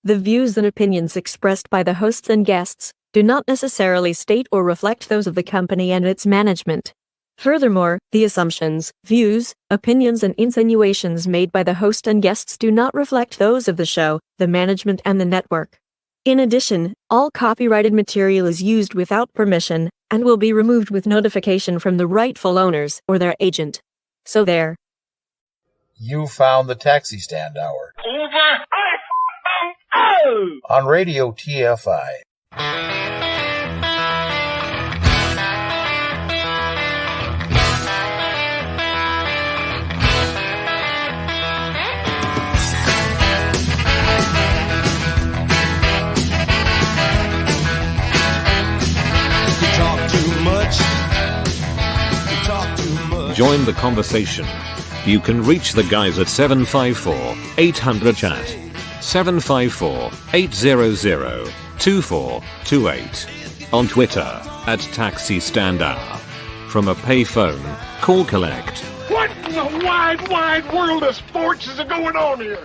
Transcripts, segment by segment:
The views and opinions expressed by the hosts and guests do not necessarily state or reflect those of the company and its management. Furthermore, the assumptions, views, opinions, and insinuations made by the host and guests do not reflect those of the show, the management, and the network. In addition, all copyrighted material is used without permission and will be removed with notification from the rightful owners or their agent. So there. You found the Taxi Stand Hour. Over. On Radio TFI. Join the conversation. You can reach the guys at 754-800-CHAT, 754-800-2428, on Twitter at Taxi Stand Hour. From a payphone, call collect. What in the wide, wide world of sports is going on here?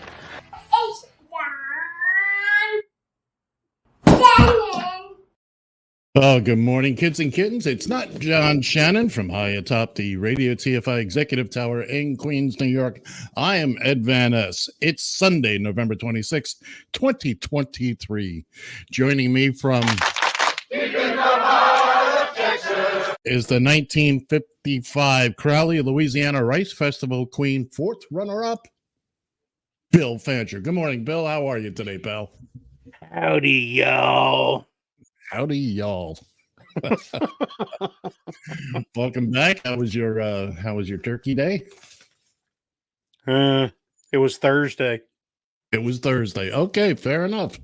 Oh, good morning, kids and kittens. It's not John Shannon from high atop the Radio TFI Executive Tower in Queens, New York. I am Ed Van Ness. It's Sunday, November 26, 2023. Joining me from is the 1955 Crowley, Louisiana Rice Festival Queen, fourth runner-up, Bill Fancher. Good morning, Bill. How are you today, pal? Howdy, y'all. Howdy, y'all. Welcome back. How was your turkey day? It was Thursday. It was Thursday. Okay, fair enough.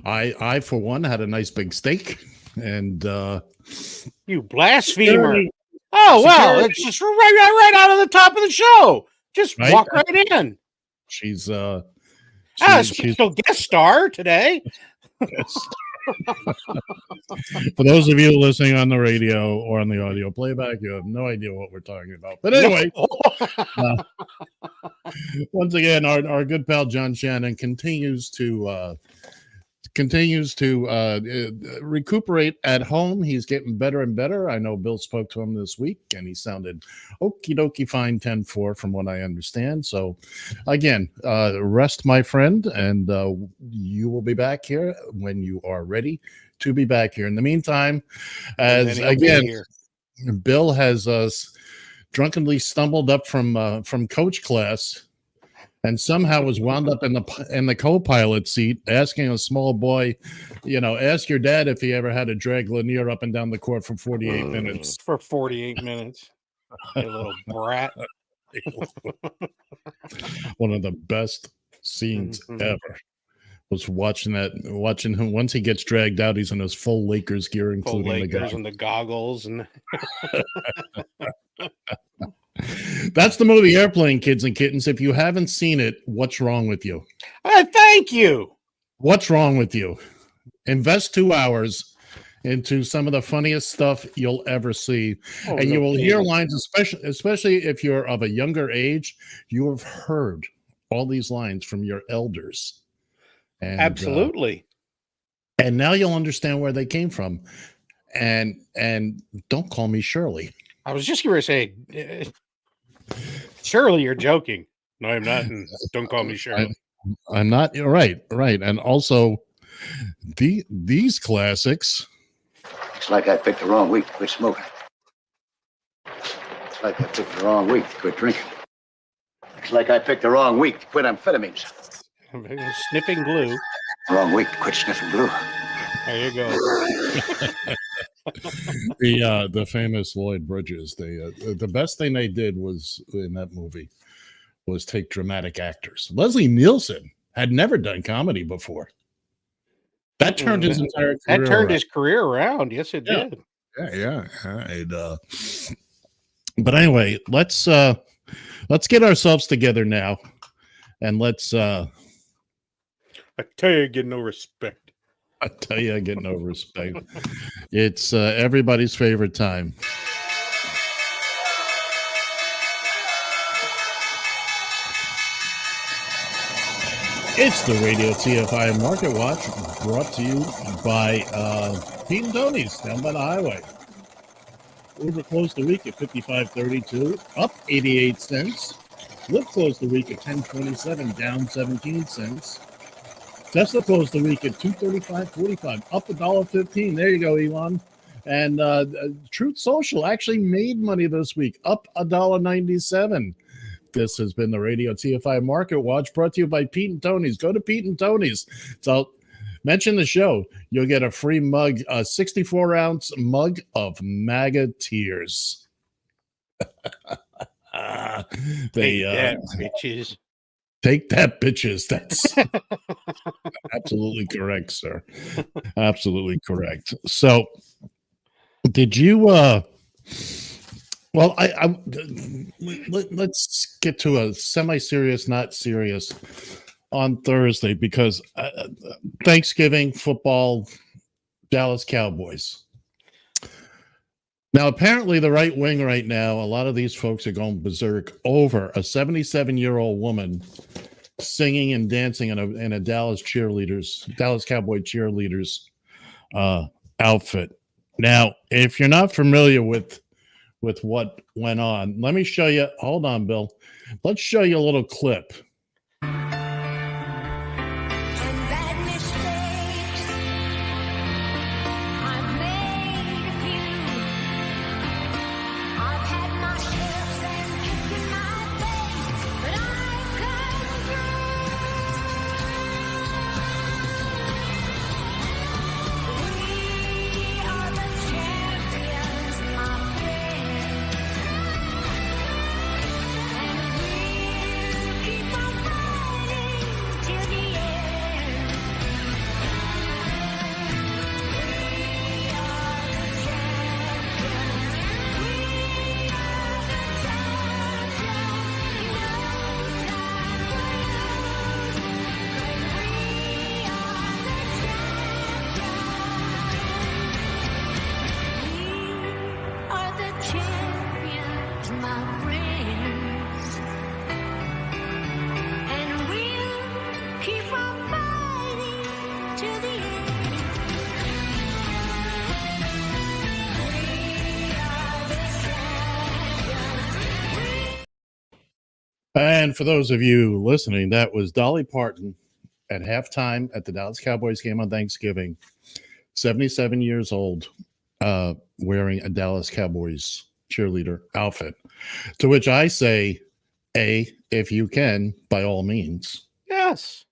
I for one had a nice big steak, and you blasphemer. Oh well, it's just right out of the top of the show. Just right? Walk right in. She's special guest star today. For those of you listening on the radio or on the audio playback, you have no idea what we're talking about. But anyway, once again, our good pal John Shannon continues to recuperate at home. He's getting better and better. I know Bill spoke to him this week, and he sounded okie dokie fine 10-4 from what I understand. So, again, rest, my friend, and you will be back here when you are ready to be back here. In the meantime, as again, Bill has drunkenly stumbled up from coach class. And somehow was wound up in the co-pilot seat, asking a small boy, ask your dad if he ever had to drag Lanier up and down the court for 48 minutes. For 48 minutes, you little brat. One of the best scenes ever was watching him. Once he gets dragged out, he's in his full Lakers gear, including the goggles and. That's the movie Airplane, kids and kittens. If you haven't seen it, what's wrong with you? Thank you. What's wrong with you? Invest 2 hours into some of the funniest stuff you'll ever see. And you will hear lines, especially if you're of a younger age, you have heard all these lines from your elders. And, absolutely. And now you'll understand where they came from. And don't call me Shirley. I was just going to say, Shirley, you're joking. No, I'm not. Don't call me Shirley. I'm not. Right. And also, these classics. Looks like I picked the wrong week to quit smoking. Looks like I picked the wrong week to quit drinking. Looks like I picked the wrong week to quit amphetamines. Sniffing glue. Wrong week to quit sniffing glue. There you go. The famous Lloyd Bridges. The best thing they did was in that movie was take dramatic actors. Leslie Nielsen had never done comedy before. That turned his entire career. That turned his career around. Yes, it did. Yeah. But anyway, let's get ourselves together now, and let's. I tell you, I get no respect. I tell you, I get no respect. It's everybody's favorite time. It's the Radio TFI Market Watch, brought to you by Pete and Tony's down by the highway. Uber closed the week at 55.32, up 88 cents. Lyft closed the week at 10.27, down 17 cents. Tesla closed the week at 235.45, up $1.15. There you go, Elon. And Truth Social actually made money this week, up $1.97. This has been the Radio TFI Market Watch, brought to you by Pete and Tony's. Go to Pete and Tony's. So mention the show. You'll get a free mug, a 64-ounce mug of MAGA tears. Take that, bitches. Take that, bitches. That's absolutely correct, sir. Absolutely correct. So, did you? Well, let's get to a semi-serious, not serious, on Thursday, because Thanksgiving football, Dallas Cowboys. Now, apparently, the right wing right now, a lot of these folks are going berserk over a 77-year-old woman singing and dancing in a Dallas Cowboy cheerleaders outfit. Now, if you're not familiar with what went on, let me show you. Hold on, Bill. Let's show you a little clip. And for those of you listening, that was Dolly Parton at halftime at the Dallas Cowboys game on Thanksgiving, 77 years old, wearing a Dallas Cowboys cheerleader outfit. To which I say, A, if you can, by all means. Yes.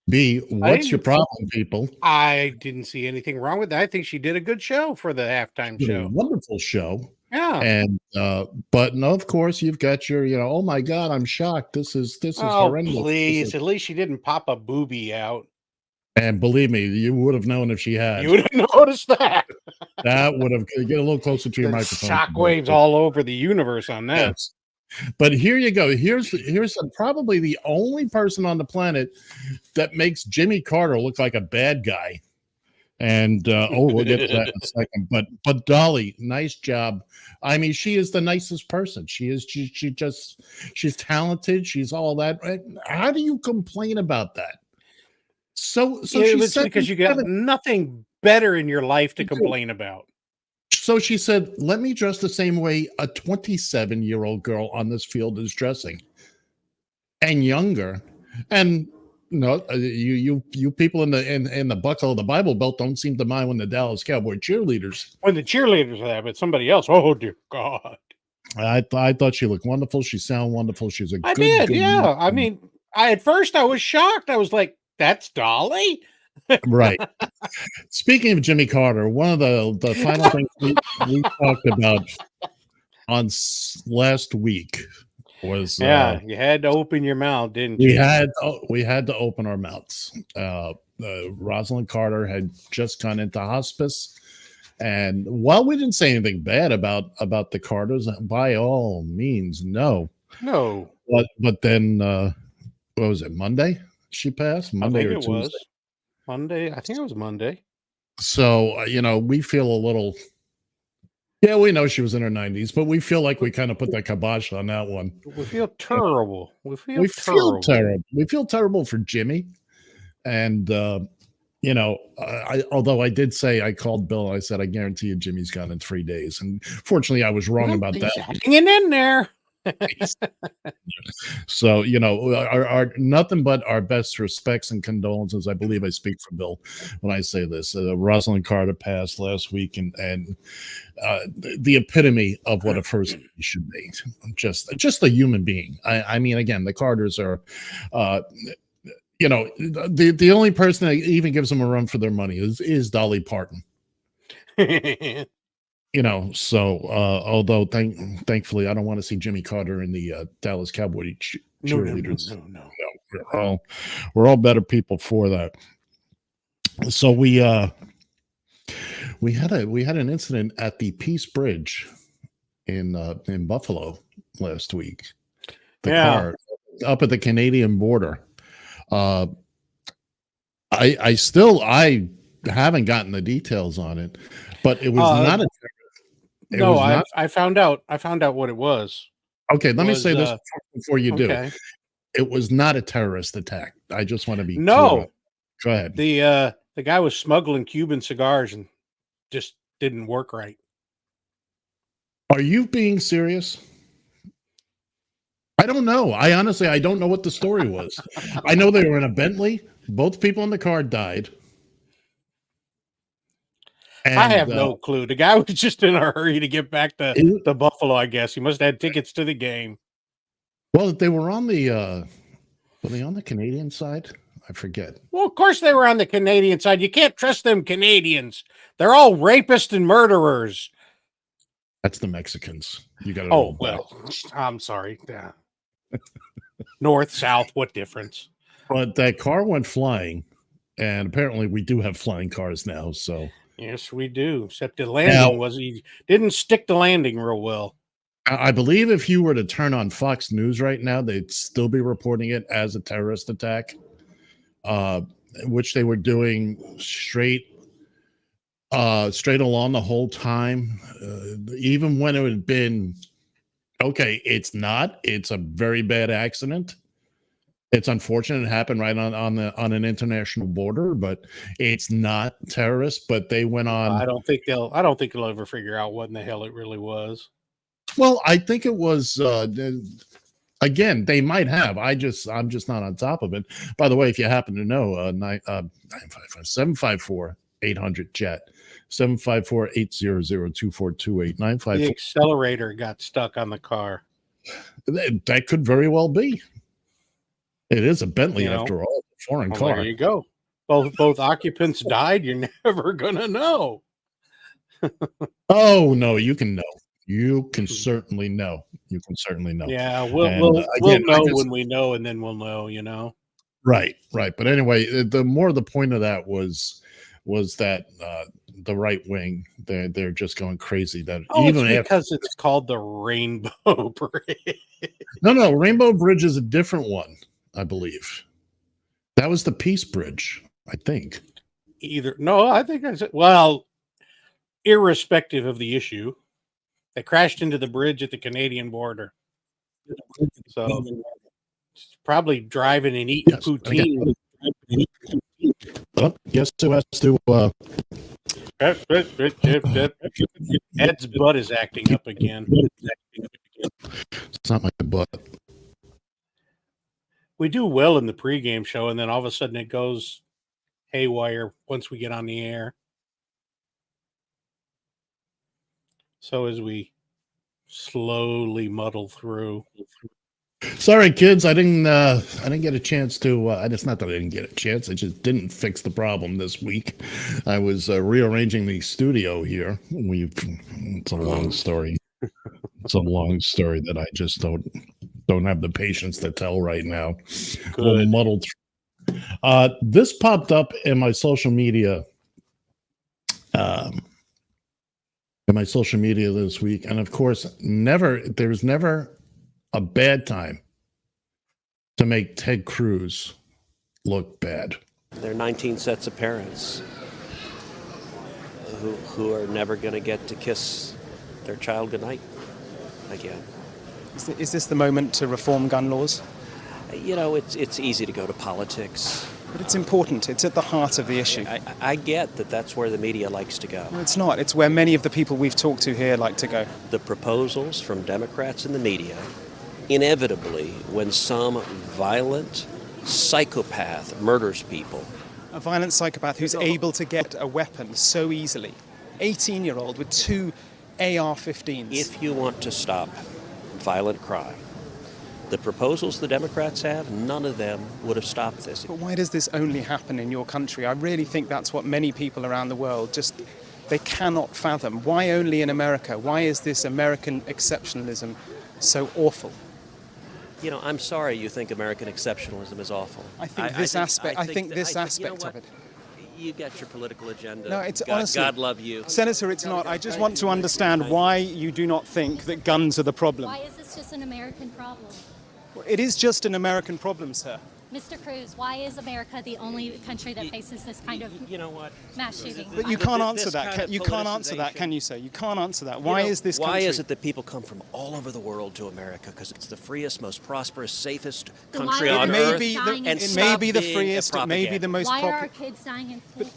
B, what's your problem, people? I didn't see anything wrong with that. I think she did a good show for the halftime show. A wonderful show. Yeah. And but no, of course you've got your, oh my God, I'm shocked. This is horrendous. Please, at least she didn't pop a boobie out. And believe me, you would have known if she had. You would have noticed that. That would have get a little closer to your microphone. Shockwaves all over the universe on that. Yes. But here you go. Here's probably the only person on the planet that makes Jimmy Carter look like a bad guy. And we'll get to that in a second. But Dolly, nice job. I mean, she is the nicest person. She is. She's talented. She's all that. How do you complain about that? So it's because you got nothing better in your life to complain about. So she said, "Let me dress the same way a 27-year-old girl on this field is dressing, and younger." And no, you people in the buckle of the Bible Belt don't seem to mind when the Dallas Cowboy cheerleaders. When the cheerleaders have it, somebody else. Oh dear God! I thought she looked wonderful. She sounded wonderful. She's a. Good yeah. I mean, at first I was shocked. I was like, "That's Dolly." Right. Speaking of Jimmy Carter, one of the final things we talked about on last week was you had to open your mouth, didn't you? We had to open our mouths. Rosalind Carter had just gone into hospice, and while we didn't say anything bad about the Carters, by all means, no. But then what was it? Monday she passed. Monday or Tuesday. Monday. I think it was Monday. So we feel a Yeah, we know she was in her 90s, but we feel like we kind of put that kibosh on that one. We feel terrible. We feel terrible. We feel terrible for Jimmy. And, although I did say, I called Bill, I said, I guarantee you Jimmy's gone in 3 days. And fortunately, I was wrong about that. Hanging in there. So, our nothing but our best respects and condolences. I believe I speak for Bill when I say this. Rosalind Carter passed last week, and the epitome of what a first lady should be. Just a human being. I mean, again, the Carters are, the only person that even gives them a run for their money is Dolly Parton. Although thankfully I don't want to see Jimmy Carter in the Dallas Cowboy cheerleaders. No. We're all better people for that. So we had an incident at the Peace Bridge in Buffalo last week. The car up at the Canadian border. I haven't gotten the details on it, but it was not a. I found out what it was. Okay, let me say this before you do. It was not a terrorist attack. I just want to be clear. Go ahead. The guy was smuggling Cuban cigars and just didn't work right. Are you being serious? I don't know. I don't know what the story was. I know they were in a Bentley. Both people in the car died. And, I have no clue. The guy was just in a hurry to get back to Buffalo, I guess. He must have had tickets to the game. Well, they were on the were they on the Canadian side? I forget. Well, of course they were on the Canadian side. You can't trust them Canadians. They're all rapists and murderers. That's the Mexicans. You got to Oh, well, I'm sorry. Yeah. North, south, what difference? But that car went flying, and apparently we do have flying cars now, so yes, we do. Except the landing he didn't stick the landing real well. I believe if you were to turn on Fox News right now, they'd still be reporting it as a terrorist attack, which they were doing straight along the whole time, even when it had been okay. It's a very bad accident. It's unfortunate it happened right on an international border, but it's not terrorist. But they went on. I don't think they'll ever figure out what in the hell it really was. Well, I think it was. Again, they might have. I'm just not on top of it. By the way, if you happen to know, 955-754-800-JET, 754-800-2428, The accelerator got stuck on the car. That could very well be. It is a Bentley after all, a foreign car. There you go. Both occupants died. You're never gonna know. Oh no, you can know. You can certainly know. You can certainly know. Yeah, we'll know when we know, and then we'll know. Right. But anyway, the more the point of that was that the right wing, they're just going crazy. That because it's called the Rainbow Bridge. No, Rainbow Bridge is a different one, I believe. That was the Peace Bridge, I think. I think I said, well, irrespective of the issue, they crashed into the bridge at the Canadian border. So probably driving and eating poutine. Well, guess who has to Ed's butt is acting up again. It's not my butt. We do well in the pregame show, and then all of a sudden it goes haywire once we get on the air. So as we slowly muddle through. Sorry, kids. I didn't get a chance to. It's not that I didn't get a chance. I just didn't fix the problem this week. I was rearranging the studio here. It's a long story. It's a long story that I just don't have the patience to tell right now. Good. We'll muddle through. This popped up in my social media. This week, and of course, there's never a bad time to make Ted Cruz look bad. There are 19 sets of parents who are never going to get to kiss their child goodnight again. Is this the moment to reform gun laws? You know, it's easy to go to politics. But it's important. It's at the heart of the issue. I get that that's where the media likes to go. No, it's not. It's where many of the people we've talked to here like to go. The proposals from Democrats in the media, inevitably, when some violent psychopath murders people. A violent psychopath who's able to get a weapon so easily. 18-year-old with 2 AR-15s. If you want to stop violent crime, the proposals the Democrats have, none of them would have stopped this. But why does this only happen in your country? I really think that's what many people around the world they cannot fathom. Why only in America? Why is this American exceptionalism so awful? You know, I'm sorry you think American exceptionalism is awful. I think this aspect of it. You got your political agenda. No, it's honestly, God love you. Senator, it's not. I just want to understand why you do not think that guns are the problem. Why is this just an American problem? It is just an American problem, sir. Mr. Cruz, why is America the only country that faces this kind of mass shooting? But you can't answer that. You can't answer that, can you, sir? You can't answer that. Why is this country? Why is it that people come from all over the world to America? Because it's the freest, most prosperous, safest country on earth. It may be the freest. It may be the most popular. Why are our kids dying in school?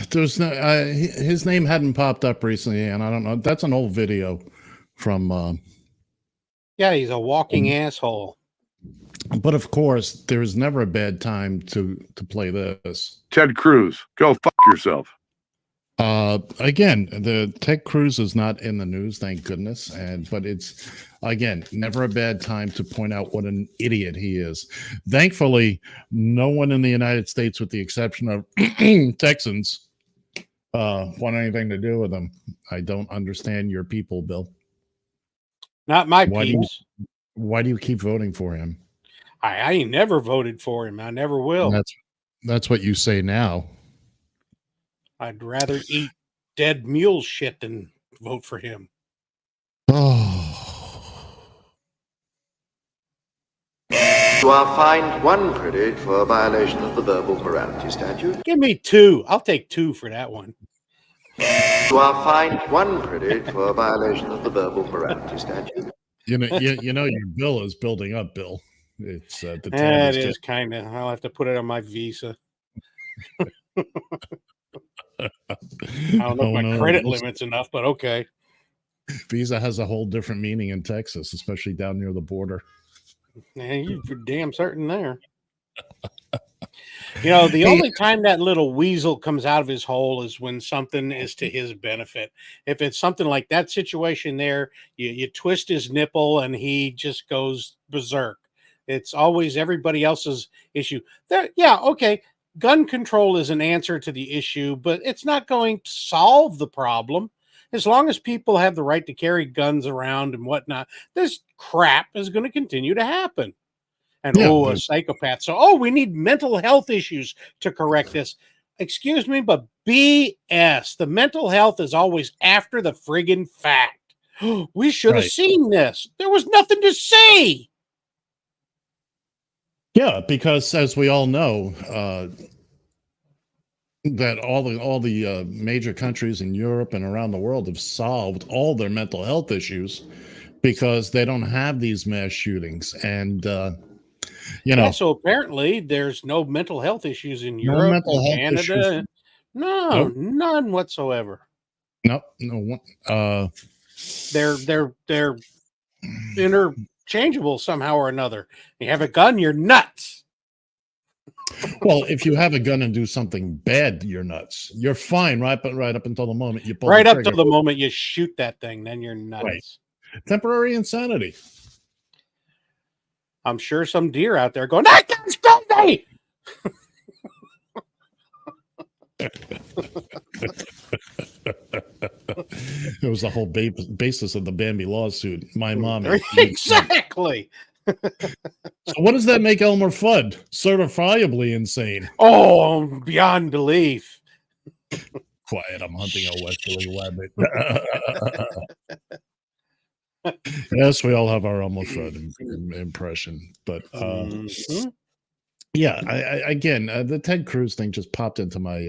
There's no, his name hadn't popped up recently, and I don't know. That's an old video from. Yeah, he's a walking asshole. But of course, there is never a bad time to play this. Ted Cruz, go fuck yourself. Again, the Ted Cruz is not in the news, thank goodness. But it's again never a bad time to point out what an idiot he is. Thankfully, no one in the United States, with the exception of Texans, want anything to do with him. I don't understand your people, Bill. Not my peeps. Why do you keep voting for him? I ain't never voted for him. I never will. That's what you say now. I'd rather eat dead mule shit than vote for him. Oh. You are fined 1 credit for a violation of the verbal morality statute. Give me 2. I'll take 2 for that one. You are fined 1 credit for a violation of the verbal morality statute. You know, your bill is building up, Bill. It's the it is kind of. I'll have to put it on my visa. I don't know if my credit limit's enough, but okay. Visa has a whole different meaning in Texas, especially down near the border. Man, you're damn certain there. You know, the only time that little weasel comes out of his hole is when something is to his benefit. If it's something like that situation there, you twist his nipple and he just goes berserk. It's always everybody else's issue. Yeah, okay. Gun control is an answer to the issue, but it's not going to solve the problem. As long as people have the right to carry guns around and whatnot, this crap is going to continue to happen. And a psychopath. So, we need mental health issues to correct this. Excuse me, but BS. The mental health is always after the friggin' fact. We should have seen this. There was nothing to say. Yeah, because as we all know, that all the major countries in Europe and around the world have solved all their mental health issues because they don't have these mass shootings. And so apparently there's no mental health issues in Europe, Canada. Issues. No, none whatsoever. No. They're interchangeable somehow or another. You have a gun, you're nuts. Well, if you have a gun and do something bad, you're nuts. You're fine, right? But right up until the moment you pull right up to the moment you shoot that thing, then you're nuts. Right. Temporary insanity. I'm sure some deer out there going, that gun's crazy. It was the whole basis of the Bambi lawsuit. My mom. Exactly. So what does that make Elmer Fudd? Certifiably insane. Oh, beyond belief. Quiet, I'm hunting a westerly rabbit. Yes, we all have our Elmer Fudd impression. But yeah, again, the Ted Cruz thing just popped into my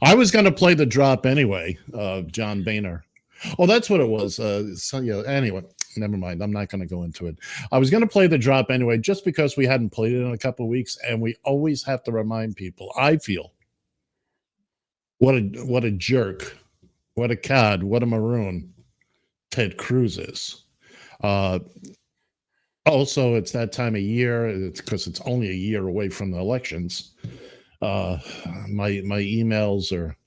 I was going to play the drop anyway, John Boehner. Oh, that's what it was. So yeah. Anyway, never mind. I'm not going to go into it. I was going to play the drop anyway, just because we hadn't played it in a couple of weeks, and we always have to remind people. I feel what a jerk, what a cod, what a maroon Ted Cruz is. Also, it's that time of year. It's because it's only a year away from the elections. My emails are.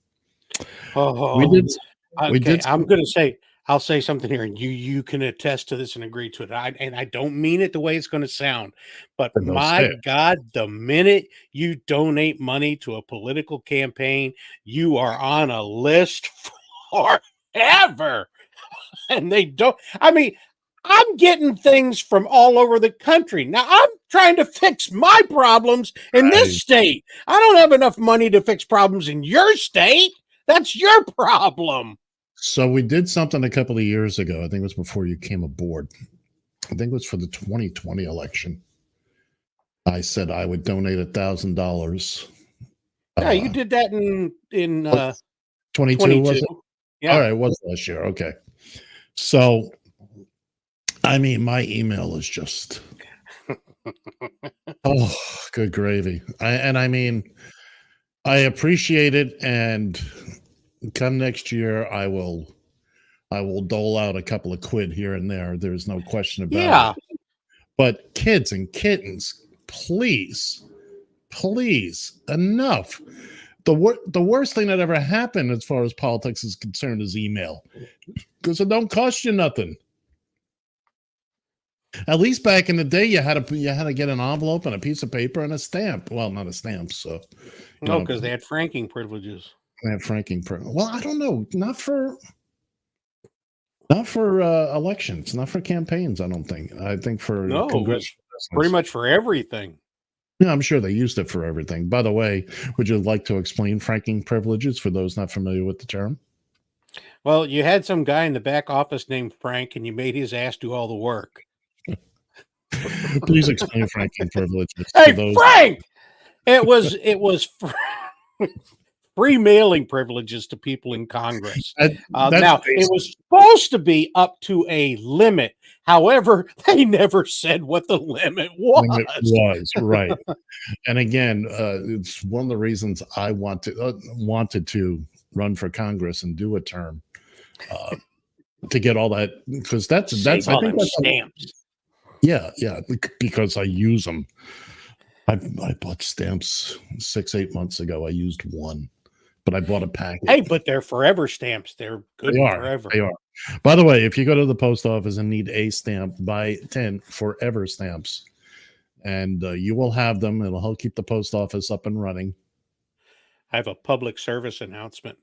We did. Okay, I'll say something here, and you can attest to this and agree to it. I don't mean it the way it's going to sound, but my God, the minute you donate money to a political campaign, you are on a list forever. And they don't. I mean, I'm getting things from all over the country. Now I'm trying to fix my problems in this state. I don't have enough money to fix problems in your state. That's your problem. So we did something a couple of years ago. I think it was before you came aboard. I think it was for the 2020 election. I said I would donate $1,000. Yeah, you did that in 22, was it? Yeah. All right, it was last year. Okay. So, I mean, my email is just, oh, good gravy. I mean, I appreciate it, and come next year, I will dole out a couple of quid here and there. There's no question about it. But kids and kittens, please, enough. The worst thing that ever happened as far as politics is concerned is email, because it don't cost you nothing. At least back in the day, you had to get an envelope and a piece of paper and a stamp. Well, not a stamp, so no, because they had franking privileges. They had franking privileges. Well, I don't know, not for elections, not for campaigns. I don't think. I think for congressional pretty much for everything. Yeah, I'm sure they used it for everything. By the way, would you like to explain franking privileges for those not familiar with the term? Well, you had some guy in the back office named Frank, and you made his ass do all the work. Please explain franking privileges. Hey, Frank! It was free mailing privileges to people in Congress. Now, it was supposed to be up to a limit. However, they never said what the limit was. Right. And again, it's one of the reasons I wanted to run for Congress and do a term to get all that, because that's I think that's stamps. Yeah, because I use them. I bought stamps 6-8 months ago. I used one, but I bought a package. Hey, but they're forever stamps. They're good forever. They are. By the way, if you go to the post office and need a stamp, buy 10 forever stamps, and you will have them. It'll help keep the post office up and running. I have a public service announcement.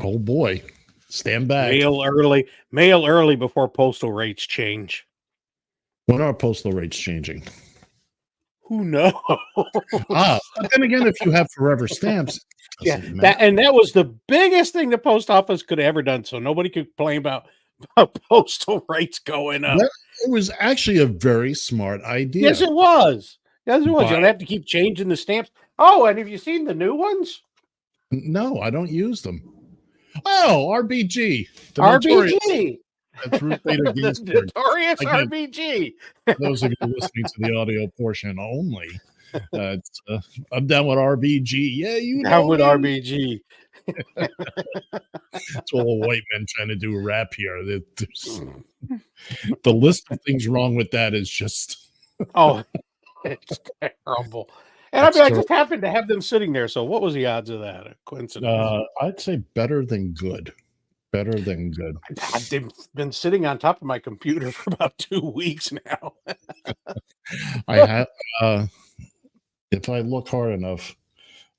Oh boy, stand back. Mail early before postal rates change. When are postal rates changing? Who knows? But then again, if you have forever stamps, that was the biggest thing the post office could have ever done. So nobody could complain about postal rates going up. It was actually a very smart idea. Yes, it was. You don't have to keep changing the stamps. Oh, and have you seen the new ones? No, I don't use them. Oh, RBG. RBG. That's Ruth Bader Ginsburg. Notorious RBG. Those of you listening to the audio portion only, I'm down with RBG. Yeah, you know. Down with RBG. It's all white men trying to do rap here. The list of things wrong with that is just. It's terrible. And I just happened to have them sitting there. So what was the odds of that? A coincidence? I'd say better than good. Better than good. I've been sitting on top of my computer for about 2 weeks now. I have. If I look hard enough,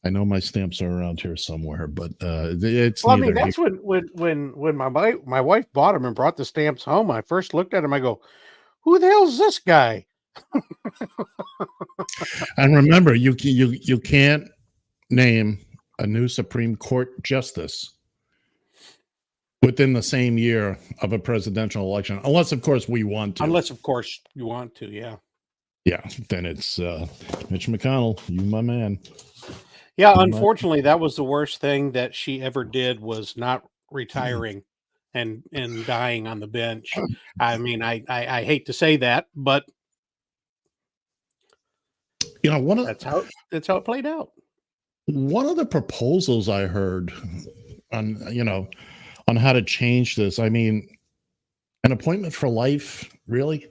I know my stamps are around here somewhere. But it's. Well, I mean, that's when my wife bought them and brought the stamps home. I first looked at them. I go, "Who the hell is this guy?" And remember, you can't name a new Supreme Court justice within the same year of a presidential election, unless, of course, we want to. Unless, of course, you want to, yeah. Yeah, then it's Mitch McConnell, you my man. Yeah, unfortunately, that was the worst thing that she ever did was not retiring and dying on the bench. I mean, I hate to say that, but that's how it played out. One of the proposals I heard on on how to change this. I mean, an appointment for life, really?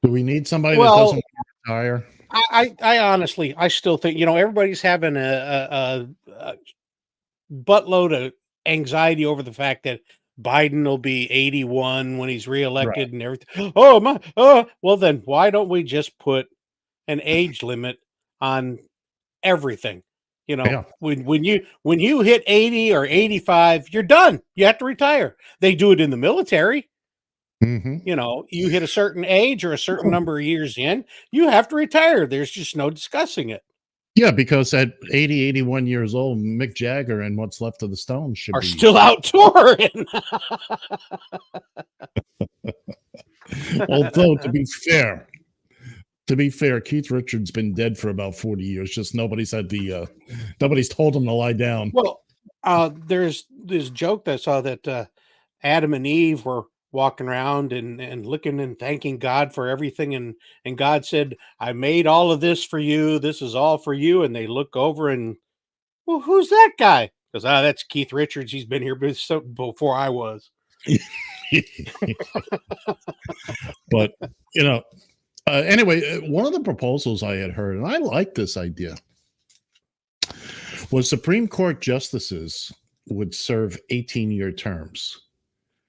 Do we need somebody that doesn't retire? I honestly, I still think everybody's having a buttload of anxiety over the fact that Biden will be 81 when he's reelected and everything. Oh my! Well, then why don't we just put an age limit on everything? When you hit 80 or 85, you're done. You have to retire. They do it in the military. You hit a certain age or a certain number of years in, you have to retire. There's just no discussing it. Yeah, because at 80, 81 years old, Mick Jagger and What's Left of the Stones are still out touring. Although, to be fair, Keith Richards been dead for about 40 years. Just nobody's told him to lie down. Well, there's this joke that I saw that Adam and Eve were walking around and looking and thanking God for everything, and God said, "I made all of this for you. This is all for you." And they look over and, well, who's that guy? Because that's Keith Richards. He's been here before I was. But anyway, one of the proposals I had heard, and I like this idea, was Supreme Court justices would serve 18-year terms.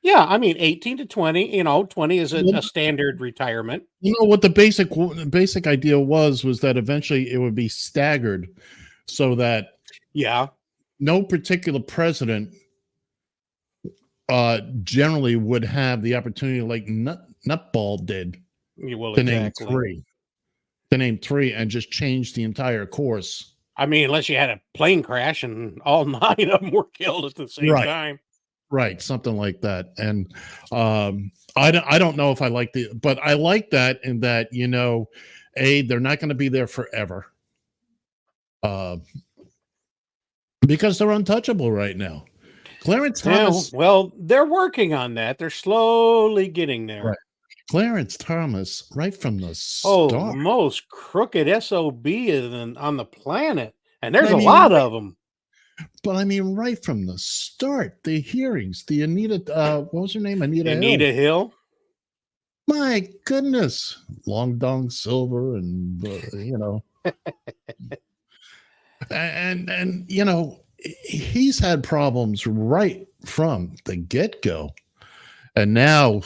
Yeah, I mean 18 to 20. 20 is a standard retirement. What the basic idea was that eventually it would be staggered, so that no particular president generally would have the opportunity, like Nutball did, to name three and just change the entire course. I mean, unless you had a plane crash and all 9 of them were killed at the same time. Right, something like that. And I don't know if I like but I like that in that, they're not going to be there forever. Because they're untouchable right now. Clarence Thomas. Well, they're working on that. They're slowly getting there. Right. Clarence Thomas, right from the start. Most crooked SOB on the planet. And there's a lot of them. But I mean, right from the start, the hearings, the Anita, what was her name? Anita Hill. My goodness. Long Dong Silver and, and he's had problems right from the get-go. And now...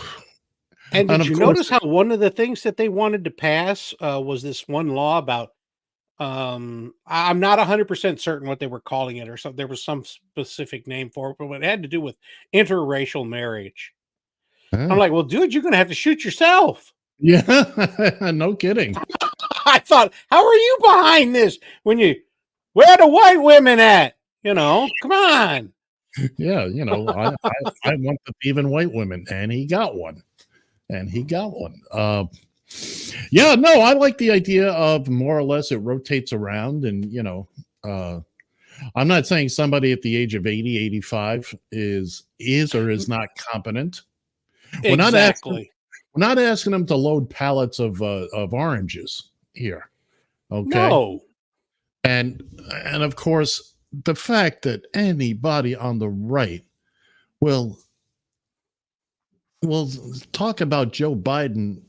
And did you notice how one of the things that they wanted to pass was this one law about I'm not 100% certain what they were calling it or something. There was some specific name for it, but it had to do with interracial marriage. I'm like, well, dude, you're going to have to shoot yourself. Yeah, no kidding. I thought, how are you behind this? Where the white women at? Come on. Yeah, I want the even white women, and he got one. Yeah, no, I like the idea of more or less it rotates around, and I'm not saying somebody at the age of 80, 85 is or is not competent. Exactly. We're not asking them to load pallets of oranges here. Okay. No. And of course, the fact that anybody on the right will talk about Joe Biden's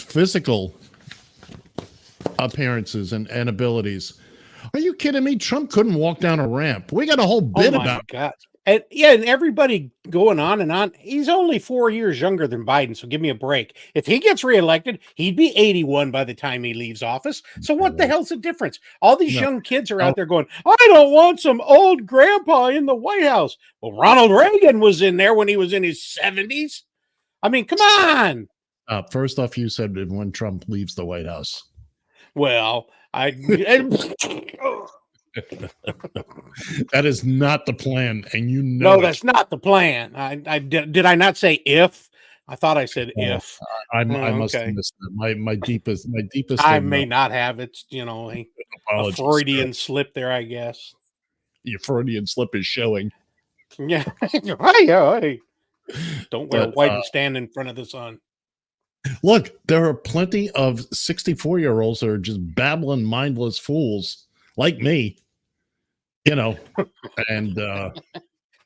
physical appearances and abilities. Are you kidding me? Trump couldn't walk down a ramp. We got a whole bit about God. And everybody going on and on. He's only 4 years younger than Biden, so give me a break. If he gets reelected, he'd be 81 by the time he leaves office. So what the hell's the difference? All these young kids are out there going, I don't want some old grandpa in the White House. Well, Ronald Reagan was in there when he was in his 70s. I mean, come on. First off, you said when Trump leaves the White House. Well, that is not the plan, and no, that's not the plan. Did I not say if? I thought I said if. I Oh, must have okay. missed that. My deepest I may not have. It's a apologies. Freudian slip there, I guess. Your Freudian slip is showing. Yeah. Hey. Don't wear But, white and stand in front of the sun. look, there are plenty of 64-year-olds that are just babbling mindless fools like me, and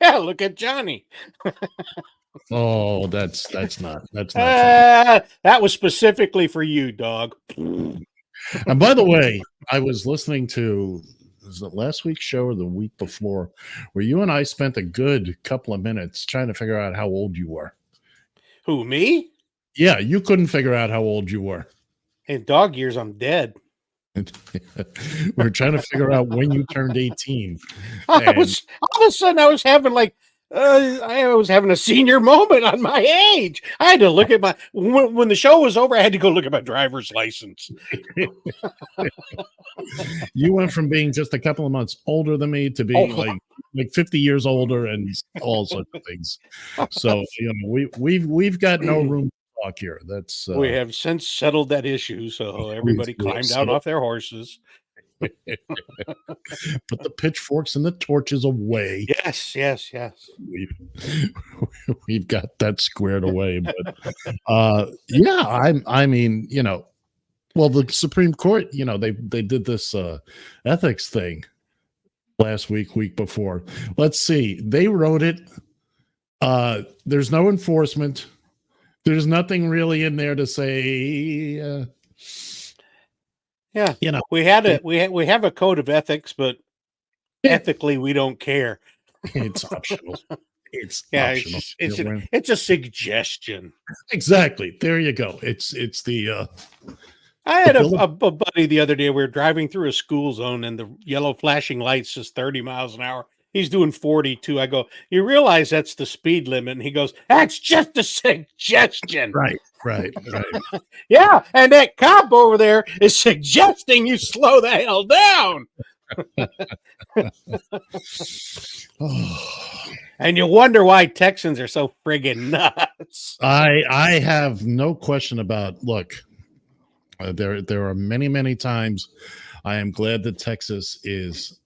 Yeah, look at Johnny. oh, that's not fun. That was specifically for you, dog. And by the way, I was listening to, was it last week's show or the week before, where you and I spent a good couple of minutes trying to figure out how old you were. Who, me? Yeah, you couldn't figure out how old you were. In dog years, I'm dead. We're trying to figure out when you turned 18. All of a sudden, I was having a senior moment on my age. I had to look at when the show was over, I had to go look at my driver's license. You went from being just a couple of months older than me to being like 50 years older and all sorts of things. So, we've got no room to talk here. That's we have since settled that issue, so everybody climbed down off their horses. Put the pitchforks and the torches away. Yes. We've got that squared away. But I mean, well, the Supreme Court, they did this ethics thing last week before. Let's see. They wrote it. There's no enforcement. There's nothing really in there to say yeah, we have a code of ethics, but ethically we don't care. It's optional. It's optional. It's a suggestion. Exactly. There you go. It's the I had a buddy the other day. We were driving through a school zone and the yellow flashing lights is 30 miles an hour. He's doing 42. I go, you realize that's the speed limit? And he goes, that's just a suggestion. Right. Yeah, and that cop over there is suggesting you slow the hell down. And you wonder why Texans are so friggin' nuts. I have no question about, look, there are many times I am glad that Texas is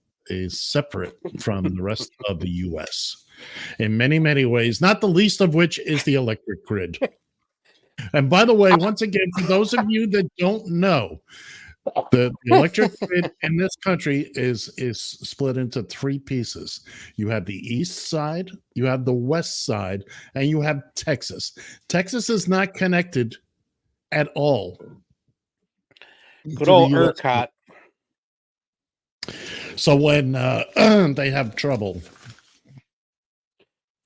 separate from the rest of the U.S. in many ways, not the least of which is the electric grid. And by the way, once again, for those of you that don't know, the electric grid in this country is split into three pieces. You have the east side, you have the west side, and you have Texas. Texas is not connected at all. Good old ERCOT. So when they have trouble.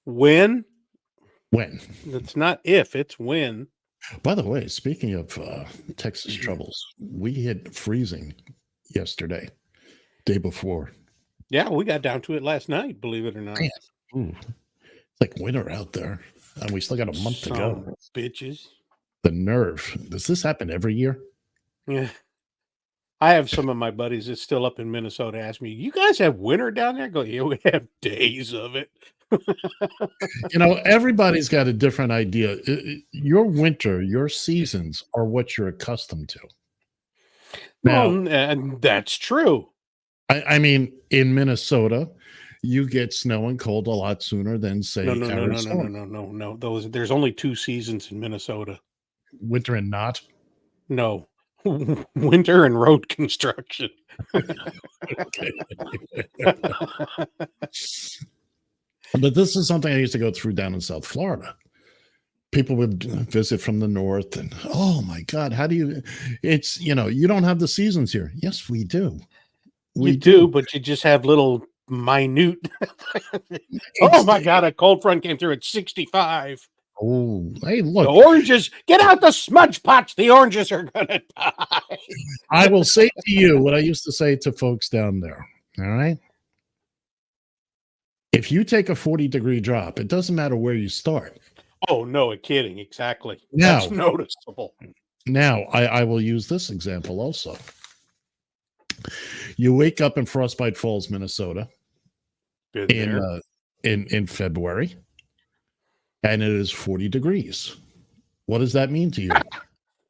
When? It's not if, it's when. By the way, speaking of Texas troubles, we hit freezing yesterday, day before. Yeah, we got down to it last night, believe it or not. Ooh, it's like winter out there, and we still got a month to go. Bitches. The nerve. Does this happen every year? Yeah. I have some of my buddies that's still up in Minnesota ask me, you guys have winter down there? I go, yeah, we have days of it. Everybody's got a different idea. Your winter, your seasons are what you're accustomed to. Now, and that's true. I mean, in Minnesota, you get snow and cold a lot sooner than, say, Arizona. No. There's only two seasons in Minnesota. Winter and not? No. Winter and road construction. But this is something I used to go through down in South Florida. People would visit from the north and, oh my God, how do you, it's, you don't have the seasons here. Yes, we do. We do, but you just have little minute. Oh my God, a cold front came through at 65. Oh, hey, look. The oranges, get out the smudge pots. The oranges are going to die. I will say to you what I used to say to folks down there. All right. If you take a 40-degree drop, it doesn't matter where you start. Oh, no kidding. Exactly. Now, that's noticeable. Now, I will use this example also. You wake up in Frostbite Falls, Minnesota in February, and it is 40 degrees. What does that mean to you?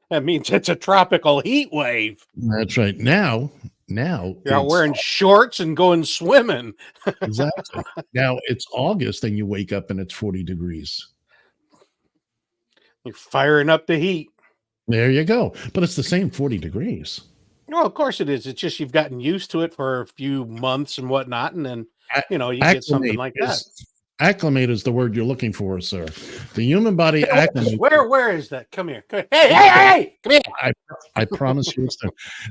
That means it's a tropical heat wave. That's right. Now You're out it's wearing shorts and going swimming. exactly. Now it's August and you wake up and it's 40 degrees. You're firing up the heat. There you go. But it's the same 40 degrees. No, of course it is. It's just you've gotten used to it for a few months and whatnot, and then you get something like that. Acclimate is the word you're looking for, sir. The human body acclimates. Where is that? Come here. Hey, come here. I promise you it's there.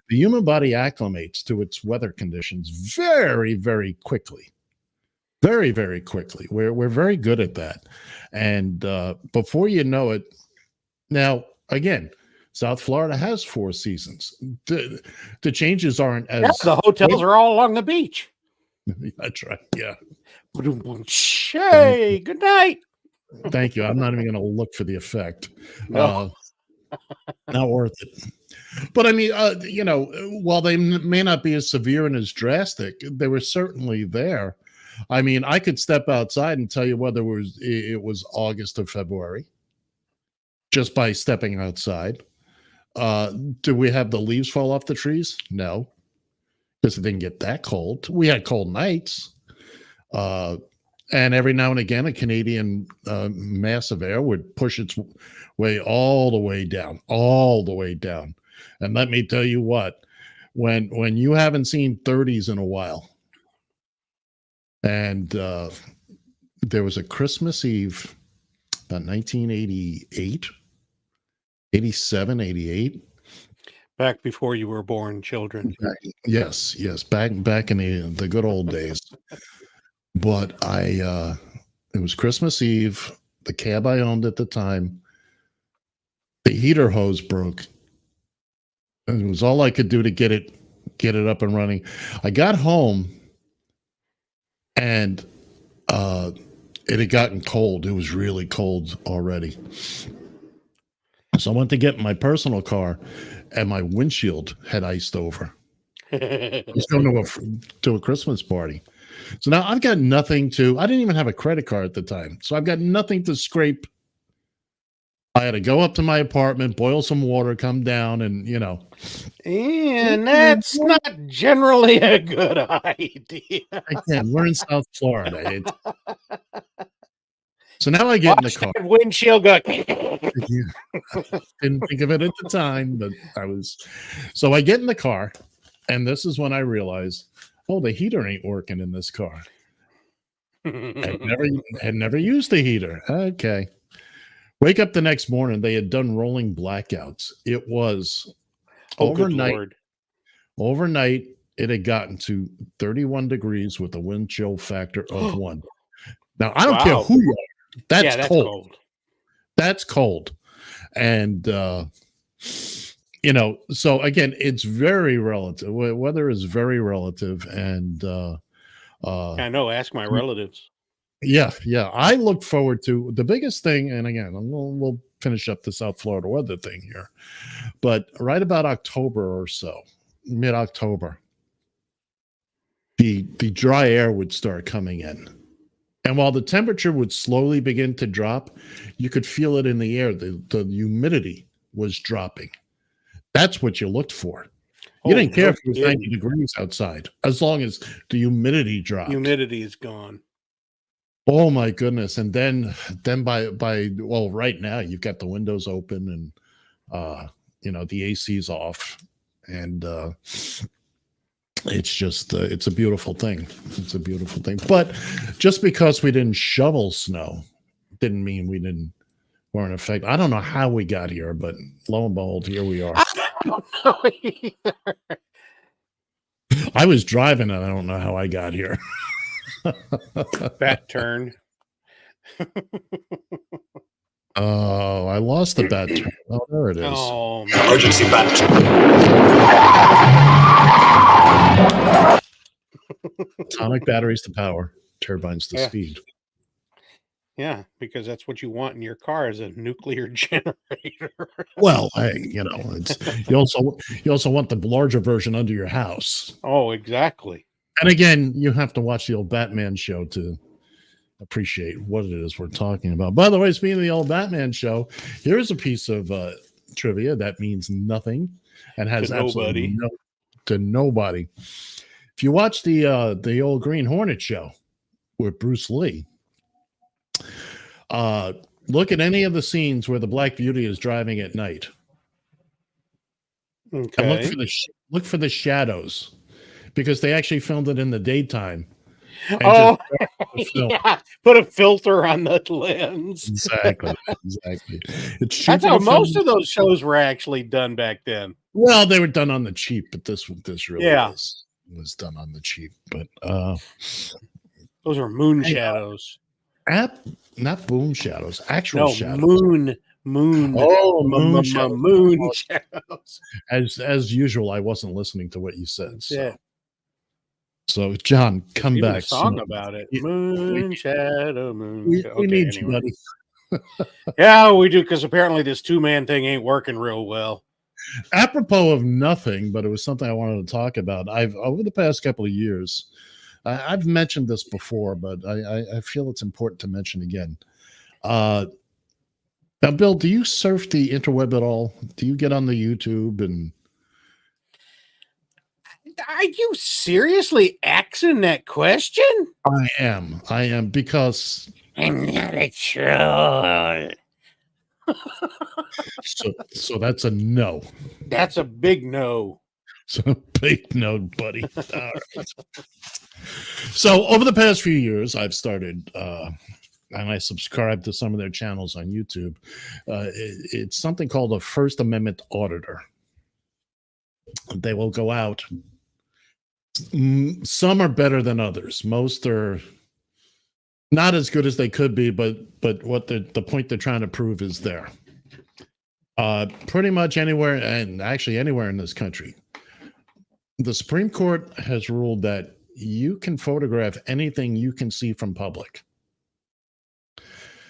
The human body acclimates to its weather conditions very, very quickly. Very, very quickly. We're very good at that. And before you know it, now again, South Florida has 4 seasons. The changes aren't as the hotels are all along the beach. That's right. Yeah. Hey, good night. Thank you. I'm not even going to look for the effect. No. Not worth it. But I mean, while they may not be as severe and as drastic, they were certainly there. I mean, I could step outside and tell you whether it was August or February just by stepping outside. Do we have the leaves fall off the trees? No, because it didn't get that cold. We had cold nights. And every now and again, a Canadian mass of air would push its way all the way down. And let me tell you what, when you haven't seen 30s in a while, and there was a Christmas Eve, about 1988, 87, 88. Back before you were born, children. Yes, back in the good old days. But it was Christmas Eve. The cab I owned at the time, the heater hose broke. And it was all I could do to get it up and running. I got home and it had gotten cold. It was really cold already. So I went to get in my personal car and my windshield had iced over. I was going to a Christmas party. So now I've got nothing I didn't even have a credit card at the time. So I've got nothing to scrape. I had to go up to my apartment, boil some water, come down, and And that's not generally a good idea. Again, we're in South Florida. So now I get in the car. Windshield go. Didn't think of it at the time, but So I get in the car, and this is when I realize, oh, the heater ain't working in this car. Had never used the heater. Okay. Wake up the next morning. They had done rolling blackouts. It was overnight. Overnight, it had gotten to 31 degrees with a wind chill factor of 1. Now, I don't care who you are. That's cold. That's cold. And, so again, it's very relative. Weather is very relative. And I know. Ask my relatives. Yeah. I look forward to the biggest thing. And again, we'll finish up the South Florida weather thing here. But right about October or so, mid-October, the dry air would start coming in. And while the temperature would slowly begin to drop, you could feel it in the air. The humidity was dropping. That's what you looked for. You didn't care if it was 90 degrees outside, as long as the humidity dropped. Humidity is gone. Oh my goodness. And then by right now you've got the windows open and the AC's off. And it's just it's a beautiful thing. It's a beautiful thing. But just because we didn't shovel snow didn't mean weren't affected. I don't know how we got here, but lo and behold, here we are. I don't know either. I was driving and I don't know how I got here. Bat turn. Oh, I lost the bat turn. Oh, there it is. Oh, Emergency bat. Atomic batteries to power, turbines to speed. Yeah, because that's what you want in your car is a nuclear generator. Well, you also want the larger version under your house. Oh, exactly. And again, you have to watch the old Batman show to appreciate what it is we're talking about. By the way, speaking of the old Batman show, here's a piece of trivia that means nothing and has absolutely to nobody. If you watch the old Green Hornet show with Bruce Lee, look at any of the scenes where the Black Beauty is driving at night. Okay. And look for the shadows, because they actually filmed it in the daytime. Oh, yeah. Put a filter on the lens. Exactly. That's how most of those shows were actually done back then. Well, they were done on the cheap, but this really was done on the cheap. But those are moon shadows. Not boom shadows, actual shadows. Moon. Oh, moon shadows. Moon shadows. As usual, I wasn't listening to what you said. So. Yeah. So, John, come Even back. A song about it. Moon shadow, moon. We need you, buddy. Yeah, we do, because apparently this two-man thing ain't working real well. Apropos of nothing, but it was something I wanted to talk about. Over the past couple of years, I've mentioned this before, but I feel it's important to mention again. Now, Bill, do you surf the interweb at all? Do you get on the YouTube and? Are you seriously asking that question? I am because I'm not a troll. So that's a no. That's a big no. So big no, buddy. So over the past few years, I've started and I subscribe to some of their channels on YouTube. It's something called a First Amendment auditor. They will go out. Some are better than others. Most are not as good as they could be, but what the point they're trying to prove is there. Pretty much anywhere, and actually anywhere in this country, the Supreme Court has ruled that you can photograph anything you can see from public.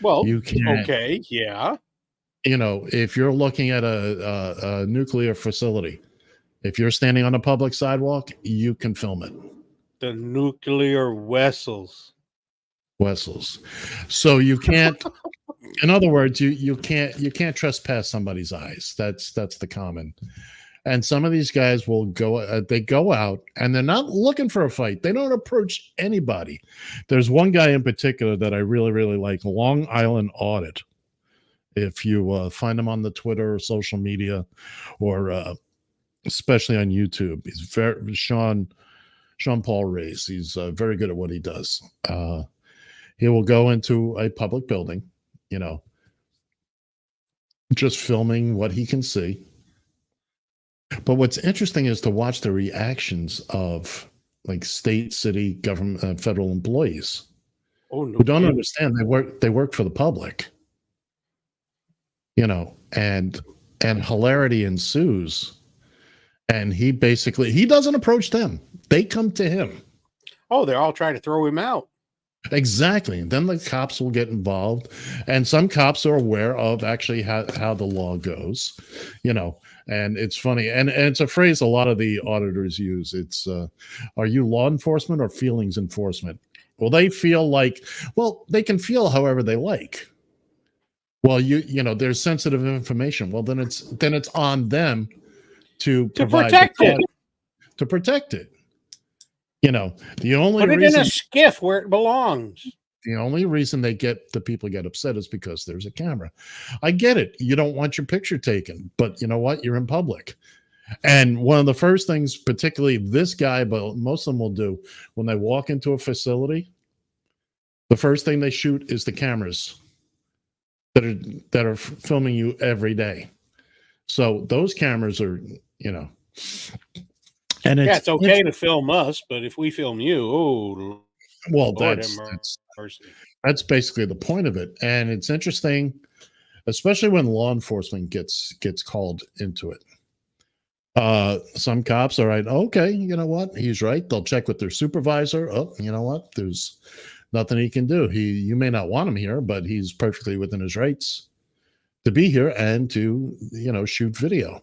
Well, you can. Okay, yeah. You know, if you're looking at a nuclear facility, if you're standing on a public sidewalk, you can film it. The nuclear vessels. So you can't. In other words, you can't trespass somebody's eyes. That's the common. And some of these guys will go. They go out and they're not looking for a fight. They don't approach anybody. There's one guy in particular that I really, really like, Long Island Audit. If you find him on the Twitter or social media, or especially on YouTube, he's very Sean Paul Reyes. He's very good at what he does. He will go into a public building, you know, just filming what he can see. But what's interesting is to watch the reactions of like state, city, government, federal employees who don't understand they work for the public, you know, and hilarity ensues. And he doesn't approach them. They come to him. Oh, they're all trying to throw him out. Exactly. And then the cops will get involved. And some cops are aware of actually how the law goes, you know. And it's funny. And it's a phrase a lot of the auditors use. It's, are you law enforcement or feelings enforcement? Well, they feel like, they can feel however they like. Well, you know, there's sensitive information. Well, then it's on them to protect it. To protect it. You know, the only Put it reason in a skiff where it belongs. The only reason the people get upset is because there's a camera. I get it. You don't want your picture taken, but you know what? You're in public. And one of the first things, particularly this guy, but most of them will do when they walk into a facility, the first thing they shoot is the cameras that are filming you every day. So those cameras are, you know, and it's okay to film us, but if we film you, that's basically the point of it. And it's interesting, especially when law enforcement gets called into it. Some cops are right. Okay, you know what? He's right. They'll check with their supervisor. Oh, you know what? There's nothing he can do. You may not want him here, but he's perfectly within his rights to be here and to, you know, shoot video.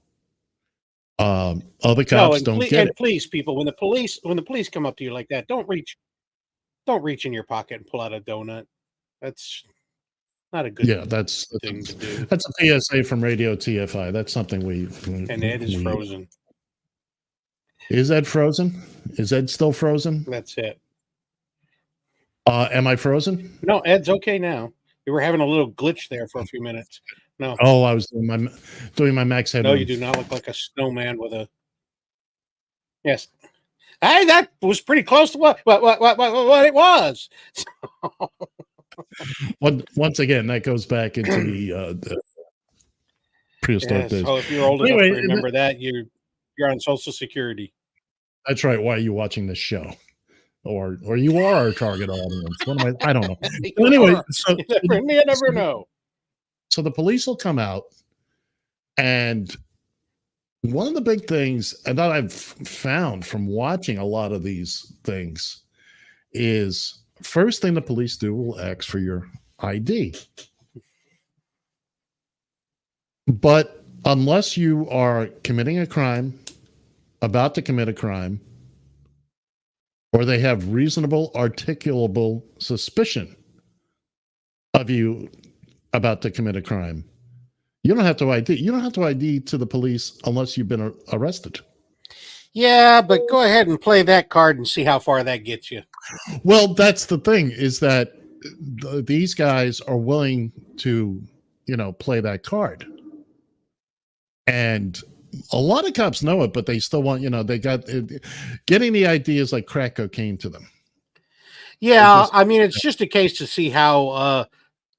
Other cops don't get it. Please, people, when the police come up to you like that, don't reach in your pocket and pull out a donut. That's not a good that's thing to do. That's a PSA from Radio TFI. That's something we And Ed is frozen. Is Ed frozen? Is Ed still frozen? That's it. Am I frozen? No, Ed's okay now. You were having a little glitch there for a few minutes. No. Oh, I was doing my Max Headroom. No, you do not look like a snowman with a. Yes. Hey, that was pretty close to what it was. Once again, that goes back into the prehistoric days. So if you're old enough to remember that, you're on Social Security. That's right. Why are you watching this show? Or you are our target audience. I don't know. But anyway, so you never know. So the police will come out, and one of the big things that I've found from watching a lot of these things is first thing the police do will ask for your ID. But unless you are committing a crime, about to commit a crime, or they have reasonable articulable suspicion of you about to commit a crime, you don't have to ID. You don't have to ID to the police unless you've been arrested. Yeah, but go ahead and play that card and see how far that gets you. Well, that's the thing, is that these guys are willing to, play that card. And a lot of cops know it, but they still want, they got getting the ID is like crack cocaine to them. Yeah, it's just a case to see how,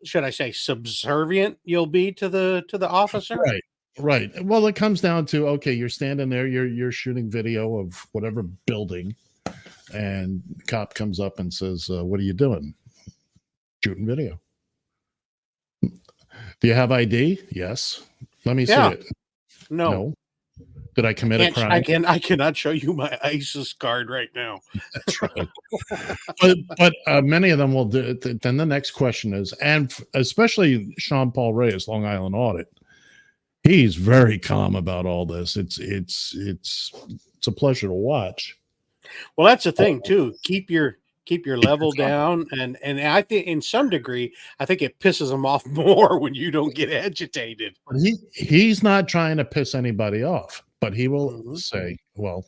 should I say, subservient you'll be to the officer. Right. Well, it comes down to, okay, you're standing there, you're shooting video of whatever building, and the cop comes up and says, "What are you doing?" Shooting video. Do you have ID? Yes. Let me see it. No. Did I commit a crime? I cannot show you my ISIS card right now. That's right. but many of them will do it. Then the next question is, and especially Sean Paul Reyes, Long Island Audit, he's very calm about all this. It's a pleasure to watch. Well, that's the thing too. Keep your level down, and I think in some degree, I think it pisses them off more when you don't get agitated. He's not trying to piss anybody off, but he will say, "Well,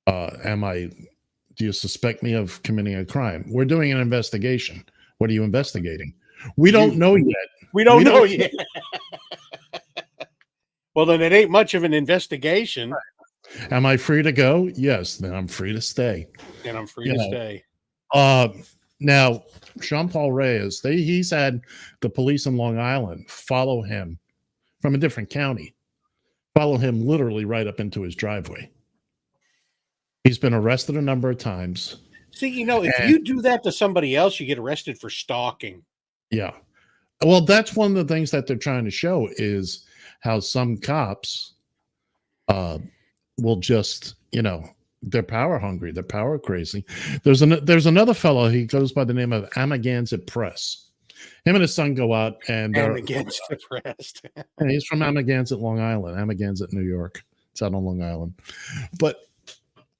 do you suspect me of committing a crime? We're doing an investigation. What are you investigating? We don't know yet. We don't know yet." Well, then it ain't much of an investigation. Am I free to go? Yes. Then I'm free to stay. And I'm free to stay. Now, Sean Paul Reyes, he's had the police in Long Island follow him from a different county, follow him literally right up into his driveway. He's been arrested a number of times. See, if you do that to somebody else, you get arrested for stalking. Yeah. Well, that's one of the things that they're trying to show is how some cops will just, they're power hungry, they're power crazy. There's another fellow, he goes by the name of Amagansett Press. Him and his son go out and Amagansett Press. And he's from Amagansett, Long Island, Amagansett, New York. It's out on Long Island. But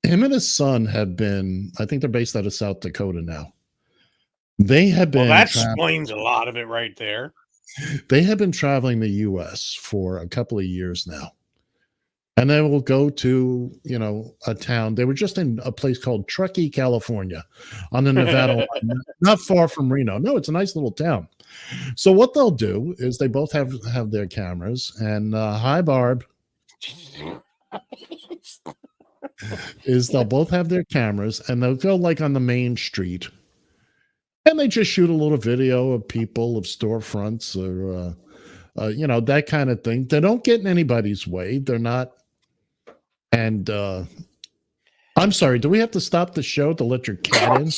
him and his son have been, I think they're based out of South Dakota now. They have been. Well, that explains a lot of it right there. They have been traveling the U.S. for a couple of years now. And they will go to, a town. They were just in a place called Truckee, California, on the Nevada line, not far from Reno. No, it's a nice little town. So what they'll do is they both have their cameras. And hi, Barb. Is they'll both have their cameras, and they'll go like on the main street. And they just shoot a little video of people, of storefronts, or, that kind of thing. They don't get in anybody's way. They're not. And I'm sorry, do we have to stop the show to let your cat in?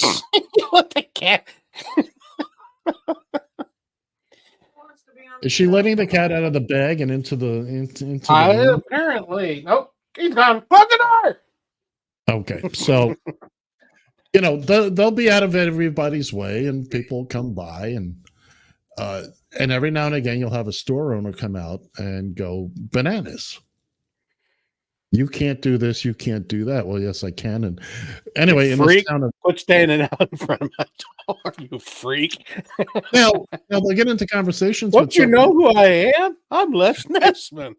Let the cat. Is she letting the cat out of the bag and into the apparently. Nope. He's gone. Close the door. Okay. So, they'll be out of everybody's way, and people come by, and every now and again you'll have a store owner come out and go bananas. You can't do this. You can't do that. Well, yes, I can. And anyway, in this Freak, town of quit standing out in front of my door, you freak. now they get into conversations with Don't you know who I am? I'm Les Nessman.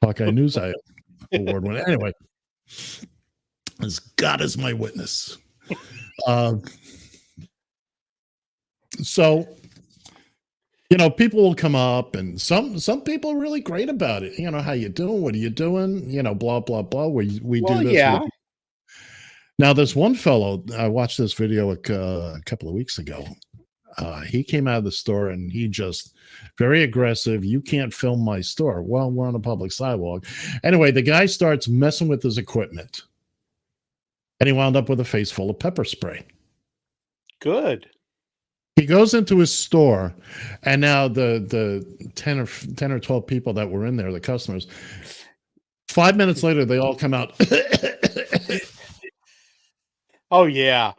Hawkeye News Award winner. Anyway, as God is my witness. So, people will come up, and some people are really great about it. How you doing? What are you doing? Blah blah blah. We do this. Yeah. Now, this one fellow, I watched this video a couple of weeks ago. He came out of the store and he just very aggressive. You can't film my store. Well, we're on a public sidewalk. Anyway, the guy starts messing with his equipment, and he wound up with a face full of pepper spray. Good. He goes into his store, and now the 10 or 12 people that were in there, the customers, 5 minutes later, they all come out. Oh, yeah.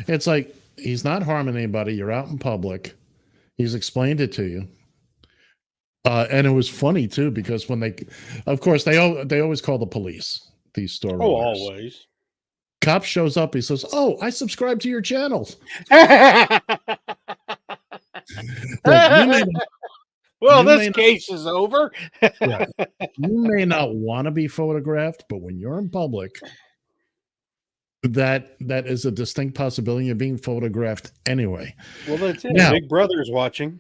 It's like, he's not harming anybody. You're out in public. He's explained it to you. And it was funny, too, because when of course, they always call the police, these store owners. Always. Cop shows up. He says, "Oh, I subscribe to your channel." Well, this case is over. Yeah. You may not want to be photographed, but when you're in public, that is a distinct possibility of being photographed anyway. Well, that's it. Now, Big Brother's watching.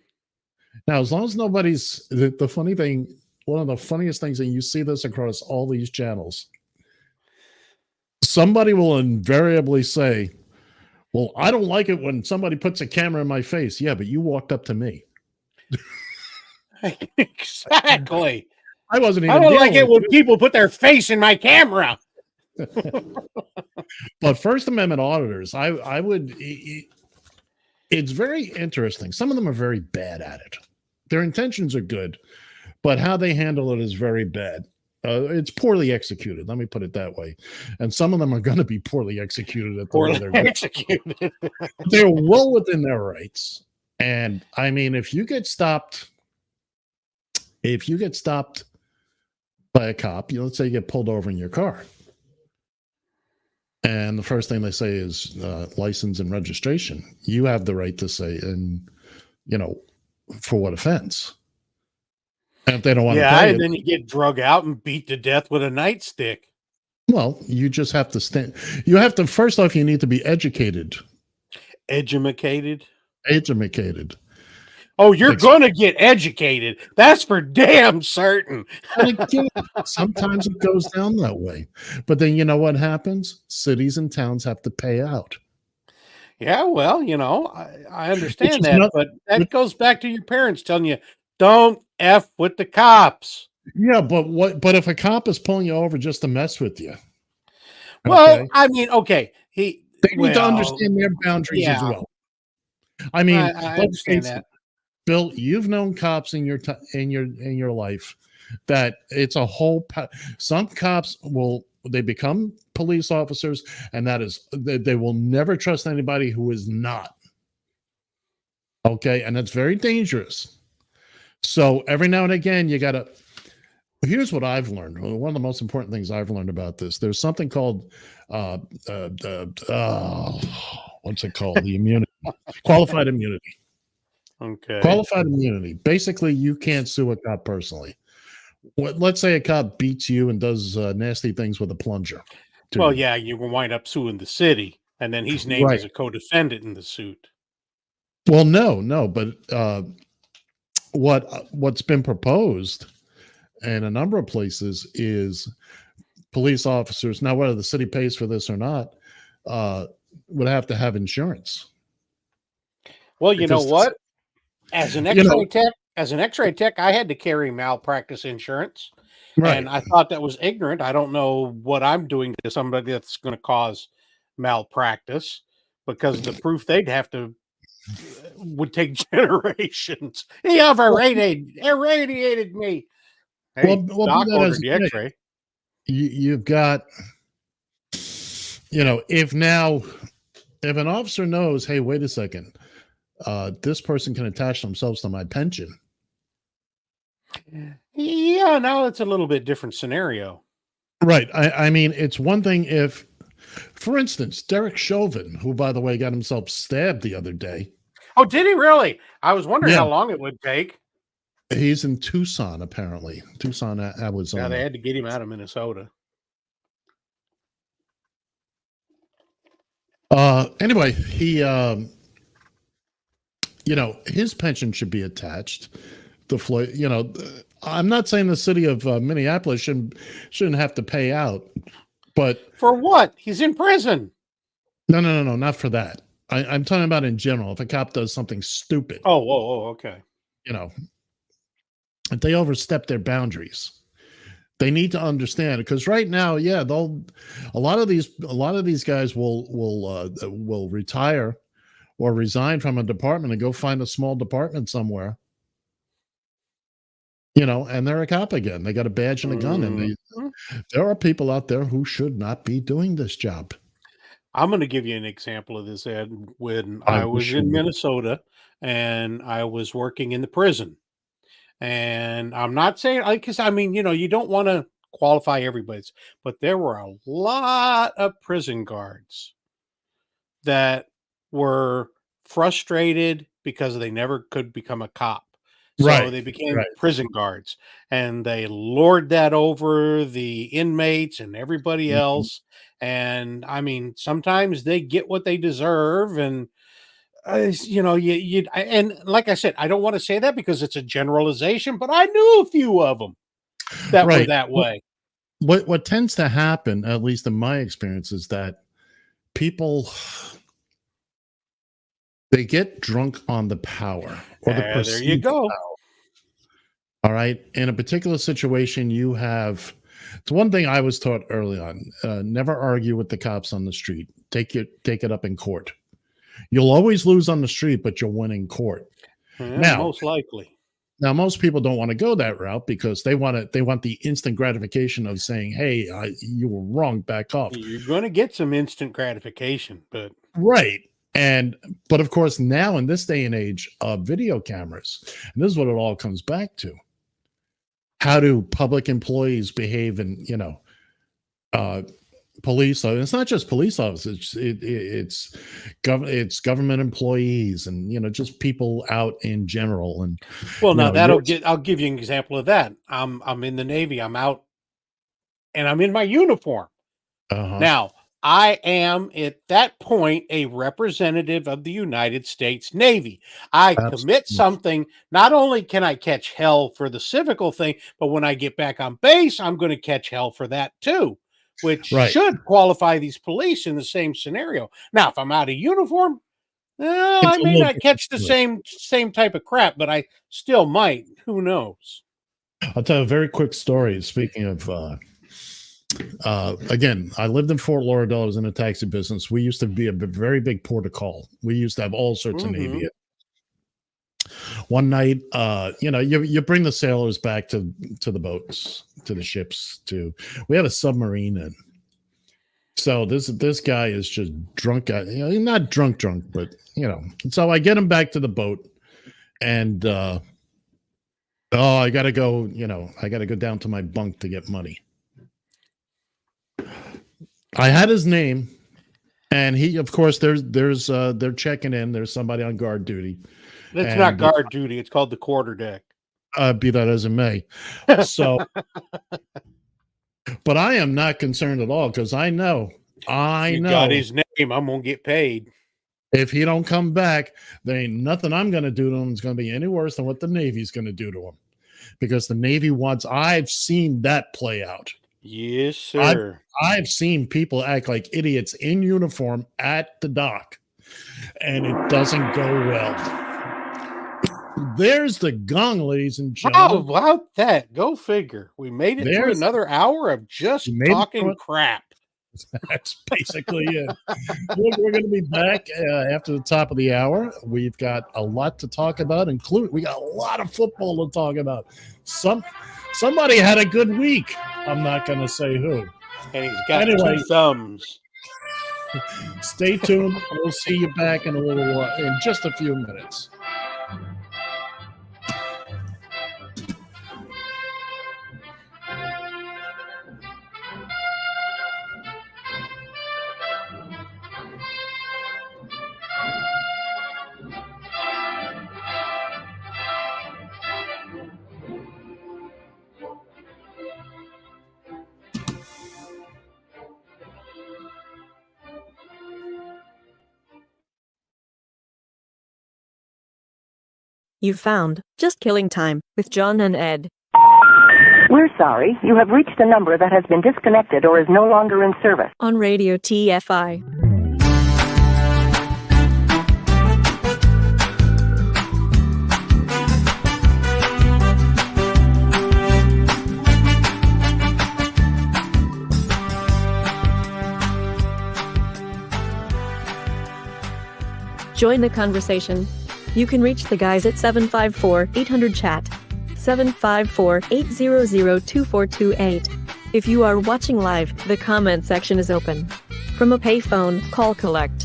Now, as long as nobody's the funny thing, one of the funniest things, and you see this across all these channels, somebody will invariably say, "Well, I don't like it when somebody puts a camera in my face." Yeah, but you walked up to me. Exactly. I wasn't even. I don't like it when people put their face in my camera. But First Amendment auditors, I would. It's very interesting. Some of them are very bad at it. Their intentions are good, but how they handle it is very bad. It's poorly executed. Let me put it that way. And some of them are going to be poorly executed. They're well within their rights. And I mean, if you get stopped by a cop, let's say you get pulled over in your car, and the first thing they say is license and registration, you have the right to say, and for what offense. And if they don't want to pay and then you get drug out and beat to death with a nightstick. Well, you just have to stand. You have to, first off, you need to be educated. Edumacated? Edumacated. Oh, you're going to get educated. That's for damn certain. Again, sometimes it goes down that way. But then you know what happens? Cities and towns have to pay out. Yeah, well, I understand that, but that goes back to your parents telling you, don't F with the cops. Yeah, but if a cop is pulling you over just to mess with you? Well, okay. I mean, okay. They need to understand their boundaries as well. I mean, I understand that. Bill, you've known cops in your life that it's a whole. Some cops they become police officers, and that is they will never trust anybody who is not. Okay, and that's very dangerous. So every now and again, you gotta. Here's what I've learned. One of the most important things I've learned about this. There's something called what's it called? The immunity, qualified immunity. Okay. Qualified immunity. Basically, you can't sue a cop personally. Let's say a cop beats you and does nasty things with a plunger. Well, yeah, you will wind up suing the city, and then he's named as a co-defendant in the suit. Well, no, but what's been proposed in a number of places is police officers, now whether the city pays for this or not, would have to have insurance. Well, you know what? As an X-ray tech, I had to carry malpractice insurance. Right. And I thought that was ignorant. I don't know what I'm doing to somebody that's going to cause malpractice, because the proof they'd have to would take generations. He irradiated me. Hey, doc ordered the X-ray. You've got, if an officer knows, hey, wait a second, this person can attach themselves to my pension. Yeah, now it's a little bit different scenario. Right. I mean, it's one thing if, for instance, Derek Chauvin, who, by the way, got himself stabbed the other day. Oh, did he really? I was wondering Yeah. how long it would take. He's in Tucson, apparently. Tucson, Arizona. Yeah, they had to get him out of Minnesota. Anyway, he, his pension should be attached. The Floyd, I'm not saying the city of Minneapolis shouldn't have to pay out, but for what? He's in prison. No, not for that. I'm talking about in general. If a cop does something stupid, okay. If they overstep their boundaries, they need to understand it. Because right now, yeah, a lot of these guys will retire or resign from a department and go find a small department somewhere. And they're a cop again. They got a badge and a gun, and there are people out there who should not be doing this job. I'm going to give you an example of this, Ed. When I was in Minnesota and I was working in the prison, and I'm not saying, because I mean, you don't want to qualify everybody's, but there were a lot of prison guards that were frustrated because they never could become a cop. So they became prison guards, and they lord that over the inmates and everybody else. And I mean, sometimes they get what they deserve. And, and like I said, I don't want to say that because it's a generalization, but I knew a few of them that were that way. What tends to happen, at least in my experience, is that people, they get drunk on the power. Or there you go. Power. All right. In a particular situation, it's one thing I was taught early on. Never argue with the cops on the street. Take it up in court. You'll always lose on the street, but you'll win in court. Now, most likely. Now, most people don't want to go that route because they want the instant gratification of saying, "Hey, you were wrong. Back off." You're going to get some instant gratification, but right. But of course, now in this day and age of video cameras, and this is what it all comes back to. How do public employees behave in, police? It's not just police officers. It's government employees and, just people out in general. And I'll give you an example of that. I'm in the Navy. I'm out and I'm in my uniform. Now, I am at that point a representative of the United States Navy. I commit something. Not only can I catch hell for the civical thing, but when I get back on base, I'm going to catch hell for that too, which should qualify these police in the same scenario. Now, if I'm out of uniform, I may not catch the same type of crap, but I still might. Who knows? I'll tell you a very quick story. Speaking of again, I lived in Fort Lauderdale. I was in the taxi business. We used to be a very big port of call. We used to have all sorts of Navy. One night, you bring the sailors back to the boats, to the ships. We had a submarine in. So this guy is just drunk. Not drunk, but So I get him back to the boat, and I gotta go. I gotta go down to my bunk to get money. I had his name, and he, of course, they're checking in. There's somebody on guard duty. It's not guard duty. It's called the quarterdeck. Be that as it may. So, but I am not concerned at all because I know. You got his name. I'm gonna get paid. If he don't come back, there ain't nothing I'm gonna do to him that's gonna be any worse than what the Navy's gonna do to him, because the Navy wants. I've seen that play out. Yes, sir. I've seen people act like idiots in uniform at the dock, and it doesn't go well. There's the gong, ladies and gentlemen. How about that? Go figure. We made it through another hour of just talking crap. That's basically it. We're going to be back after the top of the hour. We've got a lot to talk about, we got a lot of football to talk about. Somebody had a good week. I'm not going to say who. And he's got 2 thumbs. Stay tuned. We'll see you back in just a few minutes. You've found Just Killing Time with John and Ed. We're sorry. You have reached a number that has been disconnected or is no longer in service. On Radio TFI. Join the conversation. You can reach the guys at 754-800-CHAT. 754-800-2428. If you are watching live, the comment section is open. From a payphone, call collect.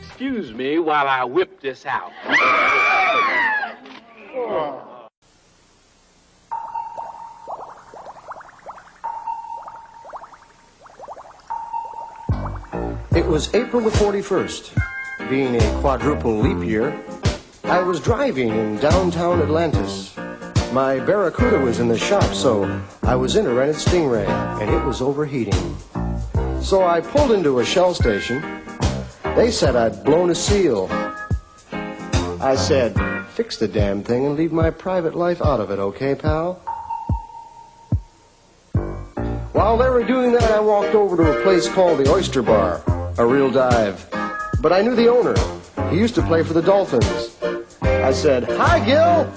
Excuse me while I whip this out. It was April the 41st. Being a quadruple leap year, I was driving in downtown Atlantis. My Barracuda was in the shop, so I was in a rented Stingray, and it was overheating. So I pulled into a Shell station. They said I'd blown a seal. I said, fix the damn thing and leave my private life out of it, okay, pal? While they were doing that, I walked over to a place called the Oyster Bar, a real dive. But I knew the owner. He used to play for the Dolphins. I said, hi, Gil!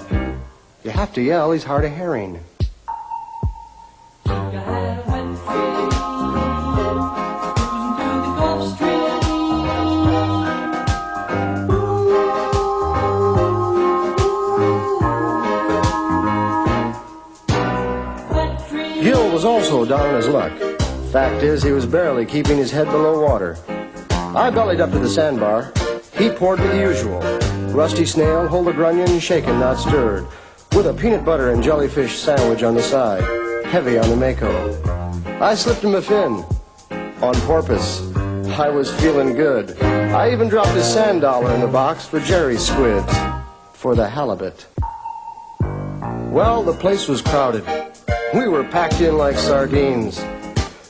You have to yell, he's hard of hearing. Gil was also down on his luck. Fact is, he was barely keeping his head below water. I bellied up to the sandbar. He poured me the usual. Rusty snail, hold a grunion, shaken, not stirred. With a peanut butter and jellyfish sandwich on the side. Heavy on the Mako. I slipped him a fin. On porpoise. I was feeling good. I even dropped a $100 in the box for Jerry's squids. For the halibut. Well, the place was crowded. We were packed in like sardines.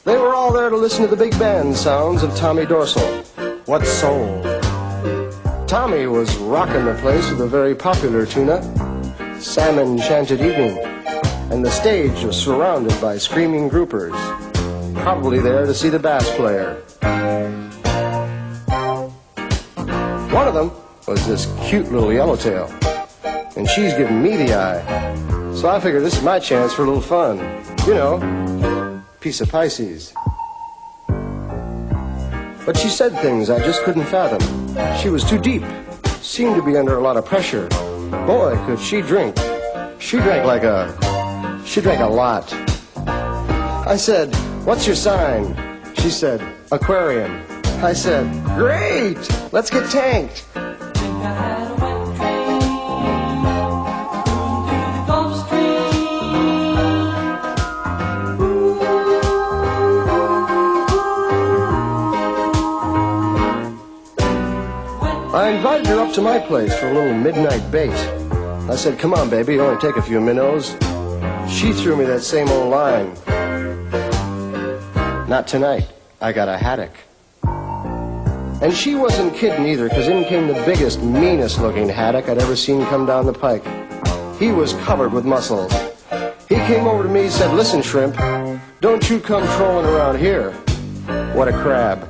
They were all there to listen to the big band sounds of Tommy Dorsal. What soul. Tommy was rocking the place with a very popular tune-up, Salmon Enchanted Evening, and the stage was surrounded by screaming groupers, probably there to see the bass player. One of them was this cute little yellowtail, and she's giving me the eye. So I figured this is my chance for a little fun. You know, piece of Pisces. But she said things I just couldn't fathom. She was too deep, seemed to be under a lot of pressure. Boy, could she drink. She drank a lot. I said, what's your sign? She said, Aquarium. I said, great, let's get tanked. I invited her up to my place for a little midnight bait. I said, come on, baby, it'll only take a few minnows. She threw me that same old line. Not tonight. I got a haddock. And she wasn't kidding either, because in came the biggest, meanest-looking haddock I'd ever seen come down the pike. He was covered with muscles. He came over to me and said, listen, shrimp, don't you come trolling around here. What a crab.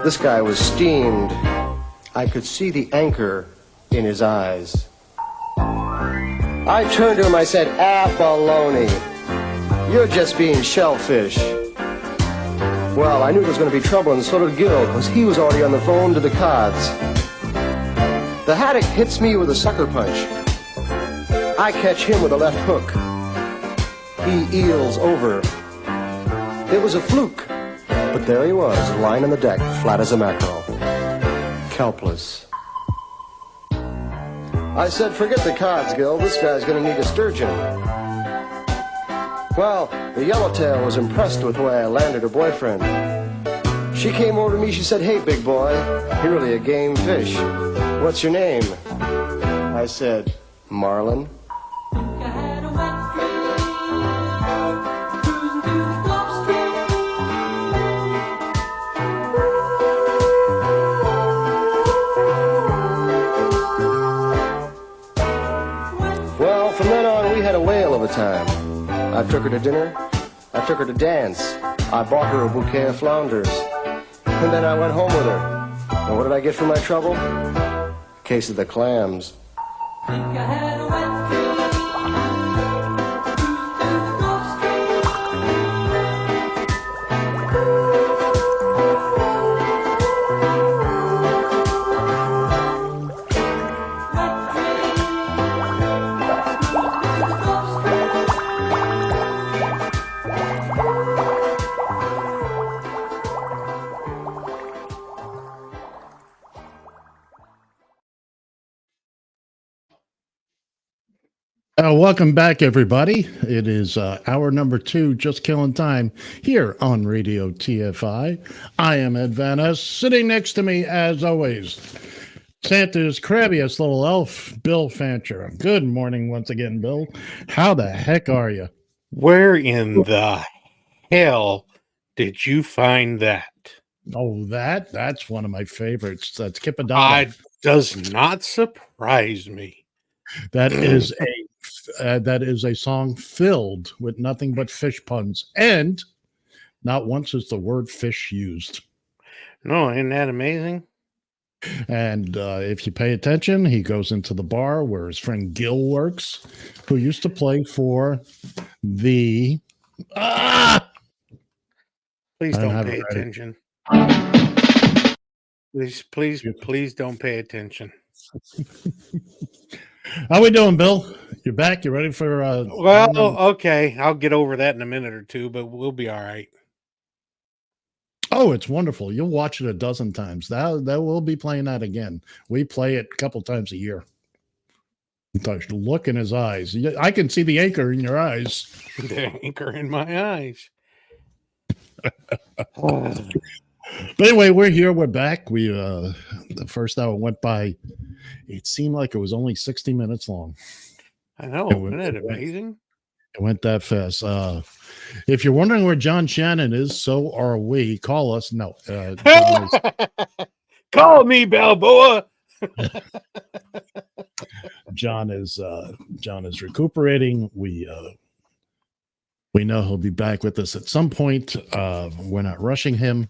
This guy was steamed. I could see the anchor in his eyes. I turned to him, I said, baloney. You're just being shellfish. Well, I knew there was going to be trouble, and so did Gil, because he was already on the phone to the cods. The haddock hits me with a sucker punch. I catch him with a left hook. He eels over. It was a fluke, but there he was, lying on the deck, flat as a mackerel. Helpless. I said, forget the cods, Gil. This guy's going to need a sturgeon. Well, the yellowtail was impressed with the way I landed her boyfriend. She came over to me, she said, "Hey, big boy, you're really a game fish. What's your name?" I said, "Marlin." Well, from then on, we had a whale of a time. I took her to dinner. I took her to dance. I bought her a bouquet of flounders. And then I went home with her. And what did I get for my trouble? A case of the clams. Welcome back, everybody. It is hour number 2, just killing time here on Radio TFI. I am Ed Van Ness. Sitting next to me, as always, Santa's crabbiest little elf, Bill Fancher. Good morning once again, Bill. How the heck are you? Where in the hell did you find that? Oh, that's one of my favorites. That's Kippadonna. Does not surprise me. That is a song filled with nothing but fish puns, and not once is the word fish used. No, isn't that amazing? And if you pay attention, he goes into the bar where his friend Gil works, who used to play for the. Please don't pay attention. Please don't pay attention. How we doing, Bill? You're back? You ready for okay. I'll get over that in a minute or two, but we'll be all right. Oh, it's wonderful. You'll watch it a dozen times. That we'll be playing that again. We play it a couple times a year. Look in his eyes. I can see the anchor in your eyes. The anchor in my eyes. But anyway, we're here. We're back. We the first hour went by. It seemed like it was only 60 minutes long. I know. Isn't that amazing? It went that fast. If you're wondering where John Shannon is, so are we. Call us. No. Call me, Balboa. John is recuperating. We know he'll be back with us at some point. We're not rushing him.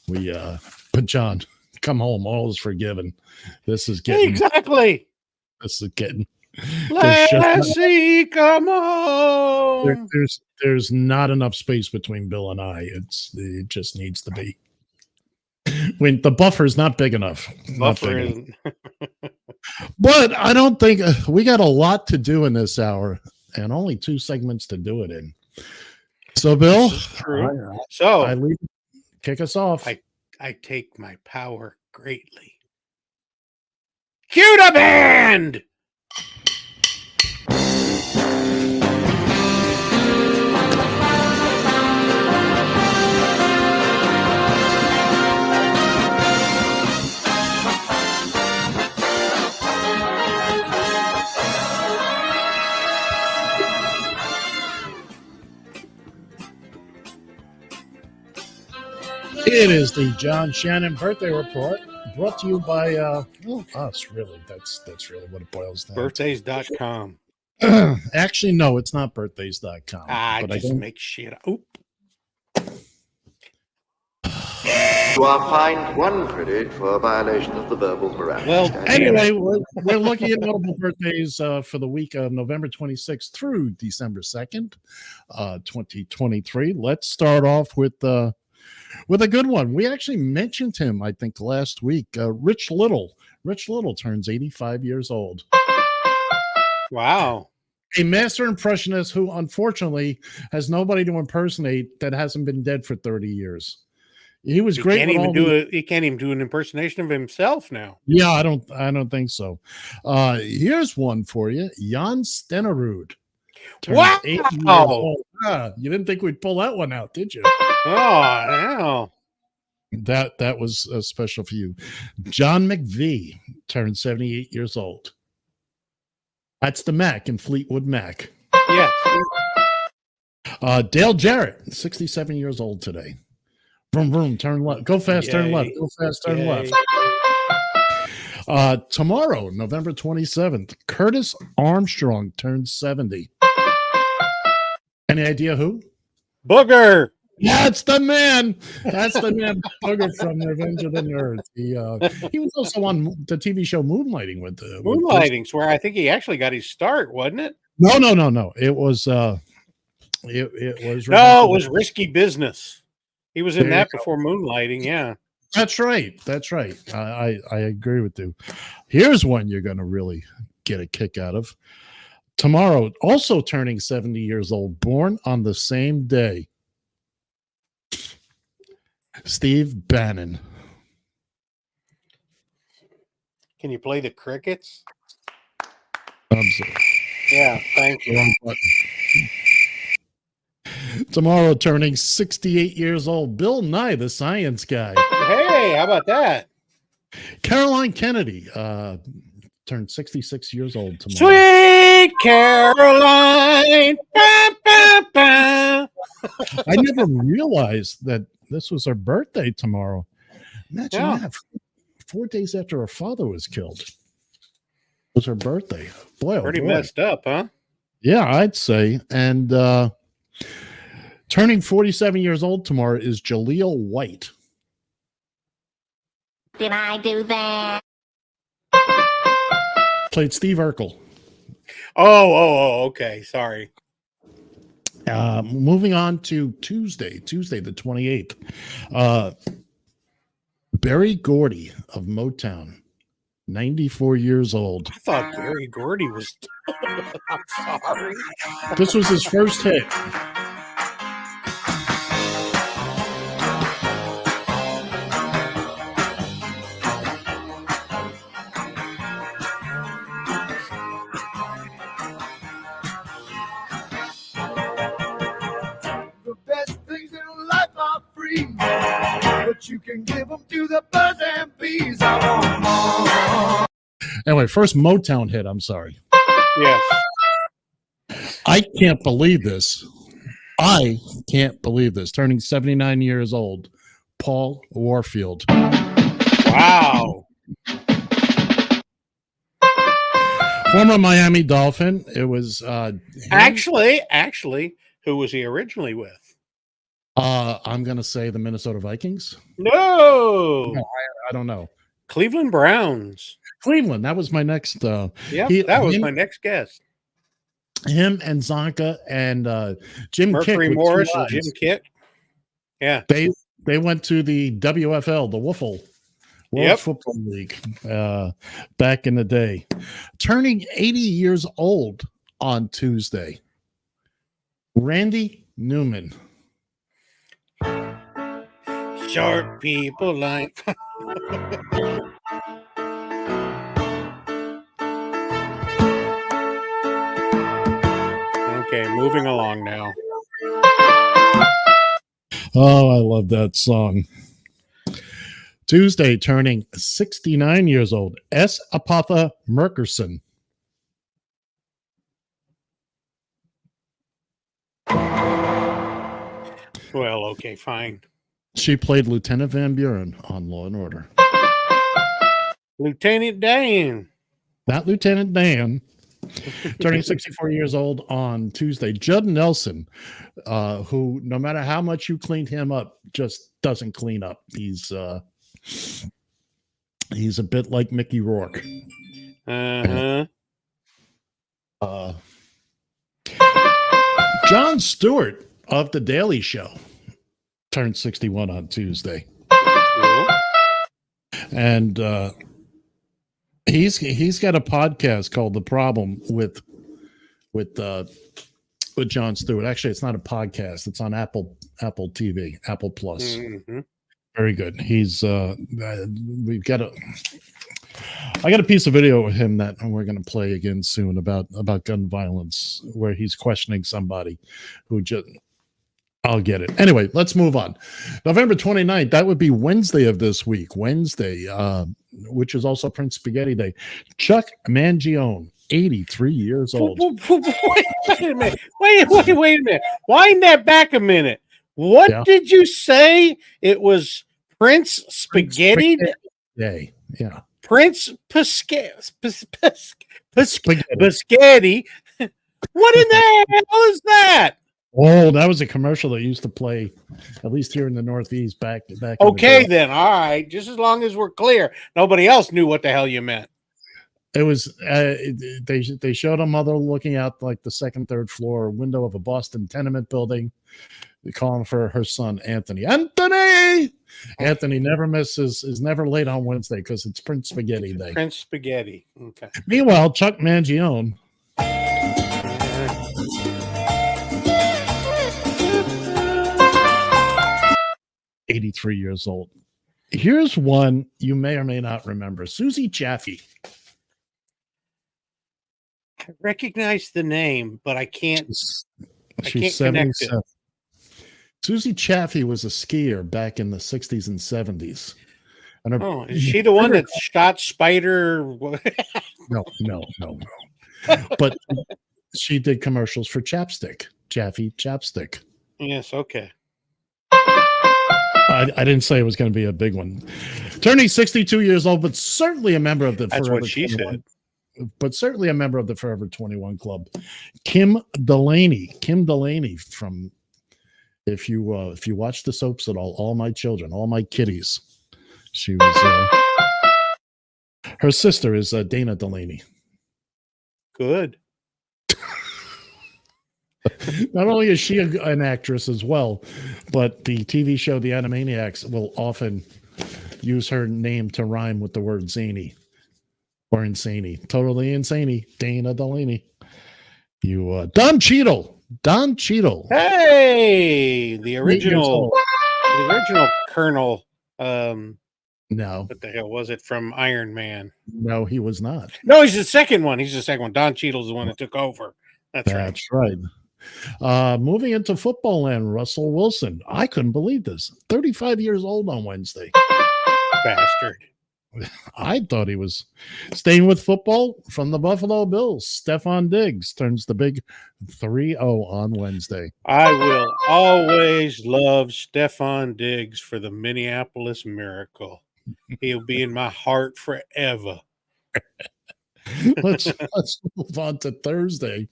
But John, come home. All is forgiven. This is getting exactly. This is getting. Lassie, come on. There's not enough space between Bill and I. It just needs to be. When the buffer's not big enough. Buffer isn't. But I don't think we got a lot to do in this hour, and only 2 segments to do it in. So, Bill, true. I leave. Kick us off. I take my power greatly. Cue the band! It is the John Shannon birthday report, brought to you by us. Really, that's really what it boils down. Birthdays.com. Actually, no, it's not birthdays.com. But I just make shit up. You are fined 1 credit for a violation of the verbal morality. Well, anyway, we're looking at notable birthdays for the week of November 26th through December 2nd, 2023. Let's start off with a good one. We actually mentioned him, I think, last week. Rich Little. Rich Little turns 85 years old. Wow. A master impressionist who, unfortunately, has nobody to impersonate that hasn't been dead for 30 years. He was great. He can't even do an impersonation of himself now. Yeah, I don't think so. Here's one for you. Jan Stenerud. Wow. You didn't think we'd pull that one out, did you? Oh, That was special for you. John McVie turned 78 years old. That's the Mac in Fleetwood Mac. Yes. Dale Jarrett, 67 years old today. Vroom, vroom, turn left. Go fast, turn left. Go fast, turn left. Tomorrow, November 27th, Curtis Armstrong turns 70. Any idea who? Booger. That's the man. That's the man, Booger from Revenge of the Nerds. He was also on the TV show Moonlighting with Moonlighting's where I think he actually got his start, wasn't it? No. It was it was Risky Business. He was in that before Moonlighting. Yeah, that's right. I agree with you. Here's one you're going to really get a kick out of. Tomorrow, also turning 70 years old, born on the same day, Steve Bannon. Can you play the crickets? I'm sorry. Yeah, thank you. Tomorrow, turning 68 years old, Bill Nye, the science guy. Hey, how about that? Caroline Kennedy turned 66 years old tomorrow. Sweet Caroline. Ba, ba, ba. I never realized that this was her birthday tomorrow. Imagine that. 4 days after her father was killed. It was her birthday. Boy, pretty messed up, huh? Yeah, I'd say. And turning 47 years old tomorrow is Jaleel White. Did I do that? Played Steve Urkel. Oh, okay. Sorry. Moving on to Tuesday the 28th. Barry Gordy of Motown, 94 years old. I thought Barry Gordy was. I'm sorry. This was his first hit. But you can give them to the birds and bees. Anyway, first Motown hit. I'm sorry. Yes. I can't believe this. Turning 79 years old, Paul Warfield. Wow. Former Miami Dolphin. It was actually, who was he originally with? I'm going to say the Minnesota Vikings. No, I don't know. Cleveland Browns. Cleveland. That was my next. That was my next guess. Him and Zonka and Jim Mercury Kick Morris and Jim Kick. Yeah, they went to the WFL, the Wiffle World Football League, back in the day. Turning 80 years old on Tuesday. Randy Newman. Short people like. Okay, moving along now. Oh, I love that song. Tuesday, turning 69 years old, S. Apatha Merkerson. Well, okay, fine. She played Lieutenant Van Buren on Law and Order. Lieutenant Dan. Not Lieutenant Dan. Turning 64 years old on Tuesday. Judd Nelson, who, no matter how much you cleaned him up, just doesn't clean up. He's a bit like Mickey Rourke. Jon Stewart of The Daily Show turned 61 on Tuesday. And he's got a podcast called The Problem with Jon Stewart. Actually, it's not a podcast. It's on Apple TV, Apple Plus. Mm-hmm. Very good. He's I got a piece of video of him that we're going to play again soon about gun violence, where he's questioning somebody who just I'll get it. Anyway, let's move on. November 29th, that would be Wednesday of this week. Wednesday, which is also Prince Spaghetti Day. Chuck Mangione, 83 years old. Wait a minute. Wait a minute. Wind that back a minute. What did you say? It was Prince Spaghetti Day. Yeah. Prince Spaghetti. What in the hell is that? Oh, that was a commercial that used to play, at least here in the Northeast back. Okay, then. All right. Just as long as we're clear. Nobody else knew what the hell you meant. It was, they showed a mother looking out like the second, third floor window of a Boston tenement building. They calling for her son, Anthony. Anthony never misses, is never late on Wednesday because it's Prince Spaghetti Day. Prince Spaghetti. Okay. Meanwhile, Chuck Mangione. 83 years old. Here's one you may or may not remember. Susie Chaffee. I recognize the name, but I can't. She's 77. Susie Chaffee was a skier back in the 60s and 70s. And is she the one that shot Spider? No. But she did commercials for Chapstick, Chaffee Chapstick. Yes, okay. I didn't say it was going to be a big one. Turning 62 years old, but certainly a member of the That's Forever what she 21, said. But certainly a member of the Forever 21 Club. Kim Delaney. Kim Delaney from, if you watch the soaps at all my children, all my kitties. She was, her sister is Dana Delaney. Good. Not only is she an actress as well, but the TV show The Animaniacs will often use her name to rhyme with the word zany or insaney. Totally insaney. Dana Delaney. Don Cheadle. Hey, the original Colonel. No. What the hell was it from Iron Man? No, he was not. No, he's the second one. Don Cheadle's the one that took over. That's right. Moving into football land, Russell Wilson. I couldn't believe this. 35 years old on Wednesday. Bastard. I thought he was staying with football from the Buffalo Bills. Stephon Diggs turns the big 3-0 on Wednesday. I will always love Stephon Diggs for the Minneapolis Miracle. He'll be in my heart forever. Let's move on to Thursday,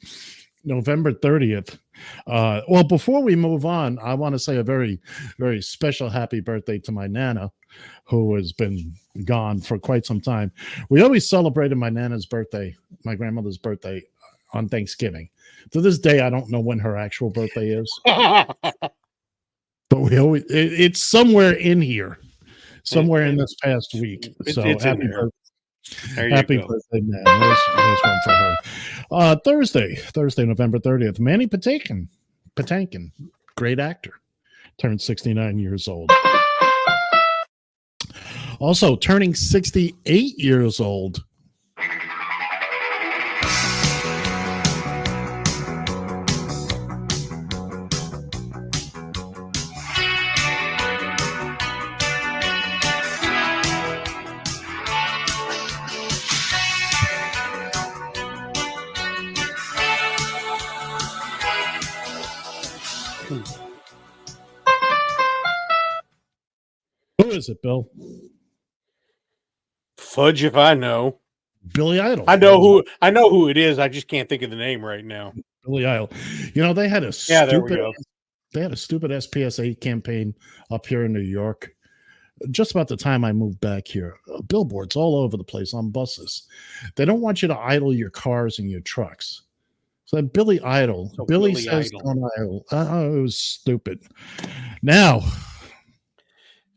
November 30th. Well, before we move on, I want to say a very, very special happy birthday to my Nana, who has been gone for quite some time. We always celebrated my Nana's birthday, my grandmother's birthday, on Thanksgiving. To this day, I don't know when her actual birthday is. But we always, it's somewhere in here, somewhere in this past week. So happy birthday, man. There's one for her. Thursday, November 30th. Manny Patinkin, great actor, turned 69 years old. Also turning 68 years old. Who is it, Bill? Fudge if I know. Billy Idol. I know who it is. I just can't think of the name right now. Billy Idol. You know, they had a stupid SPSA campaign up here in New York. Just about the time I moved back here, billboards all over the place on buses. They don't want you to idle your cars and your trucks. So Billy Idol. So Billy Billy says Idol. don't idle. It was stupid. Now,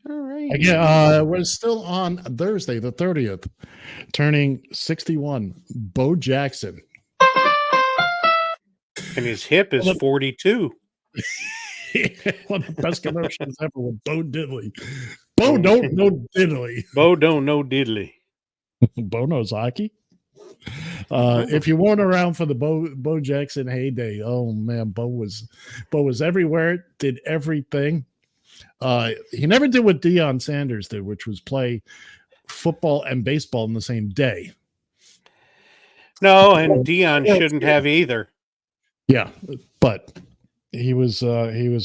all right. Again, we're still on Thursday, the 30th, turning 61. Bo Jackson. And his hip is 42. One of the best commercials ever with Bo Diddley. Bo don't know diddly. Bo don't know diddly. Bo knows hockey. If you weren't around for the Bo Jackson heyday, oh man, Bo was everywhere, did everything. He never did what Deion Sanders did, which was play football and baseball in the same day. No, and Deion shouldn't have either. Yeah, but he was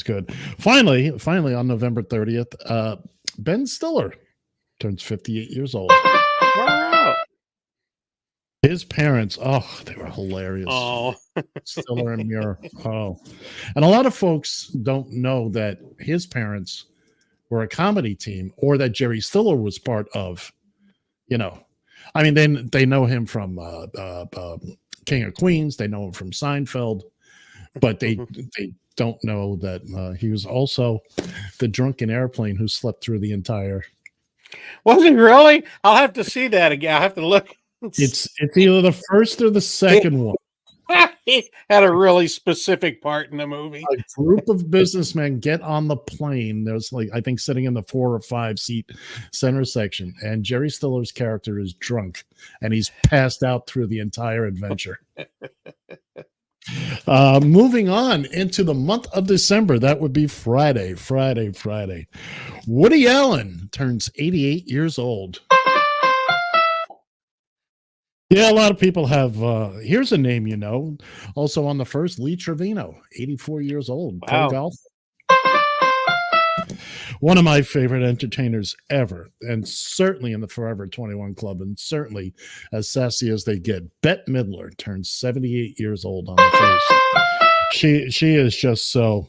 good. Finally on November 30th, Ben Stiller turns 58 years old. Wow. His parents, they were hilarious. Oh, Stiller and Muir. Oh, and a lot of folks don't know that his parents were a comedy team, or that Jerry Stiller was part of. I mean, they know him from King of Queens. They know him from Seinfeld, but they don't know that he was also the drunken airplane who slept through the entire. Was he really? I'll have to see that again. I'll have to look. It's either the first or the second one. He had a really specific part in the movie. A group of businessmen get on the plane. There's I think sitting in the 4 or 5 seat center section, and Jerry Stiller's character is drunk, and he's passed out through the entire adventure. Moving on into the month of December, that would be Friday. Woody Allen turns 88 years old. Yeah, a lot of people have. Here's a name you know. Also on the first, Lee Trevino, 84 years old. Pro golf. One of my favorite entertainers ever, and certainly in the Forever 21 Club, and certainly as sassy as they get. Bette Midler turns 78 years old on the first. She is just so.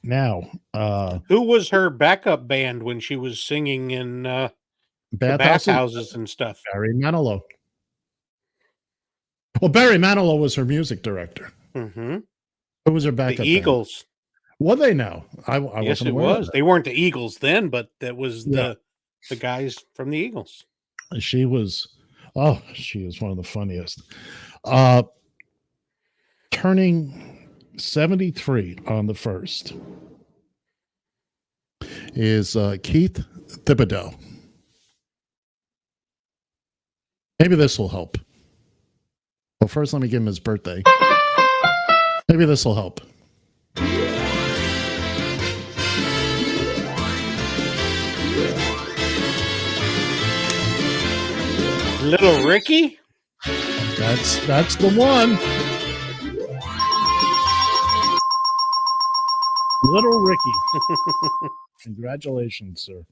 Now, who was her backup band when she was singing in bathhouses and stuff? Barry Manilow. Well, Barry Manilow was her music director. Mm-hmm. Who was her backup? The Eagles. Band? Were they now? I yes, wasn't it aware was. They weren't the Eagles then, but that was the guys from the Eagles. She was. Oh, she is one of the funniest. Turning 73 on the first is Keith Thibodeau. Maybe this will help. Well, first, let me give him his birthday. Maybe this will help. Little Ricky? That's the one. Little Ricky. Congratulations, sir.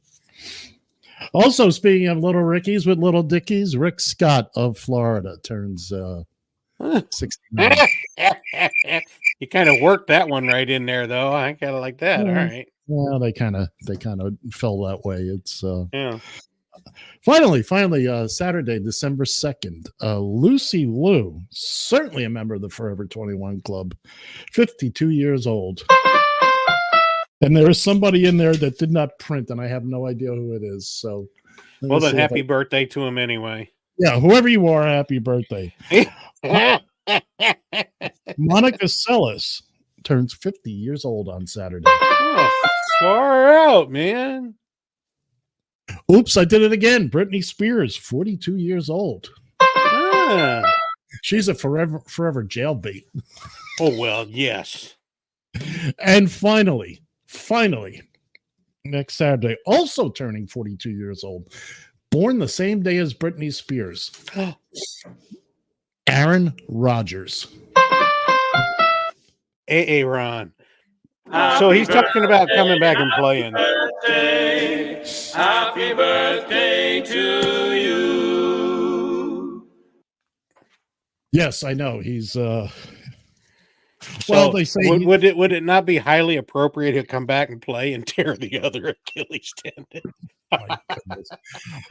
Also, speaking of Little Rickies with Little Dickies, Rick Scott of Florida turns 69. You kind of worked that one right in there, though. I kind of like that. Yeah. All right. Well, they kind of fell that way. It's yeah. Finally, Saturday, December 2nd, Lucy Liu, certainly a member of the Forever 21 Club, 52 years old. And there is somebody in there that did not print, and I have no idea who it is. So, well, then happy birthday to him anyway. Yeah, whoever you are, happy birthday. Monica Seles turns 50 years old on Saturday. Oh, far out, man. Oops, I did it again. Britney Spears, 42 years old. Ah. She's a forever jailbait. Oh, well, yes. And finally, next Saturday, also turning 42 years old, born the same day as Britney Spears, Aaron Rodgers. Ron. So he's talking about coming back and playing. Happy birthday to you. Yes, I know. He's So well, they say would it not be highly appropriate to come back and play and tear the other Achilles tendon? My goodness.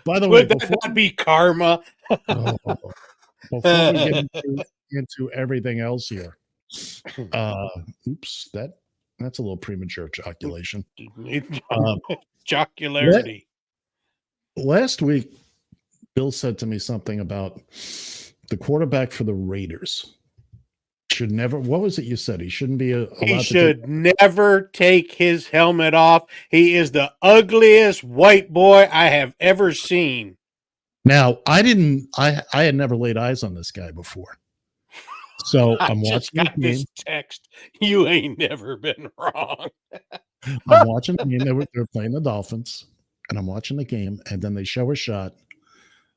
By the way, would that not be karma? Before we get into everything else here, oops, that's a little premature joculation. Jocularity. Last week, Bill said to me something about the quarterback for the Raiders should never. What was it you said? He shouldn't be allowed. He should never take his helmet off. He is the ugliest white boy I have ever seen. Now, I had never laid eyes on this guy before. So I I'm just watching got the game. this text. You ain't never been wrong. I'm watching the game. They're playing the Dolphins, and I'm watching the game, and then they show a shot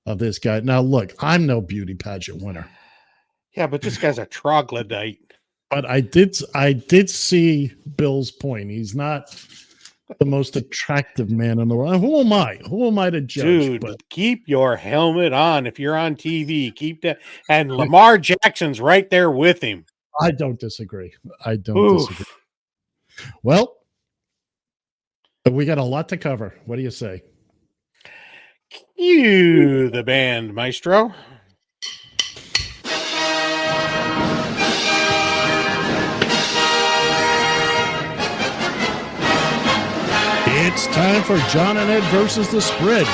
of this guy. Now, look, I'm no beauty pageant winner. Yeah, but this guy's a troglodyte. But I did see Bill's point. He's not the most attractive man in the world. Who am I? Who am I to judge? Dude, But keep your helmet on if you're on TV. Keep that. And Lamar Jackson's right there with him. I don't disagree. I don't disagree. Well, we got a lot to cover. What do you say? Cue the band, maestro. It's time for John and Ed versus the spread.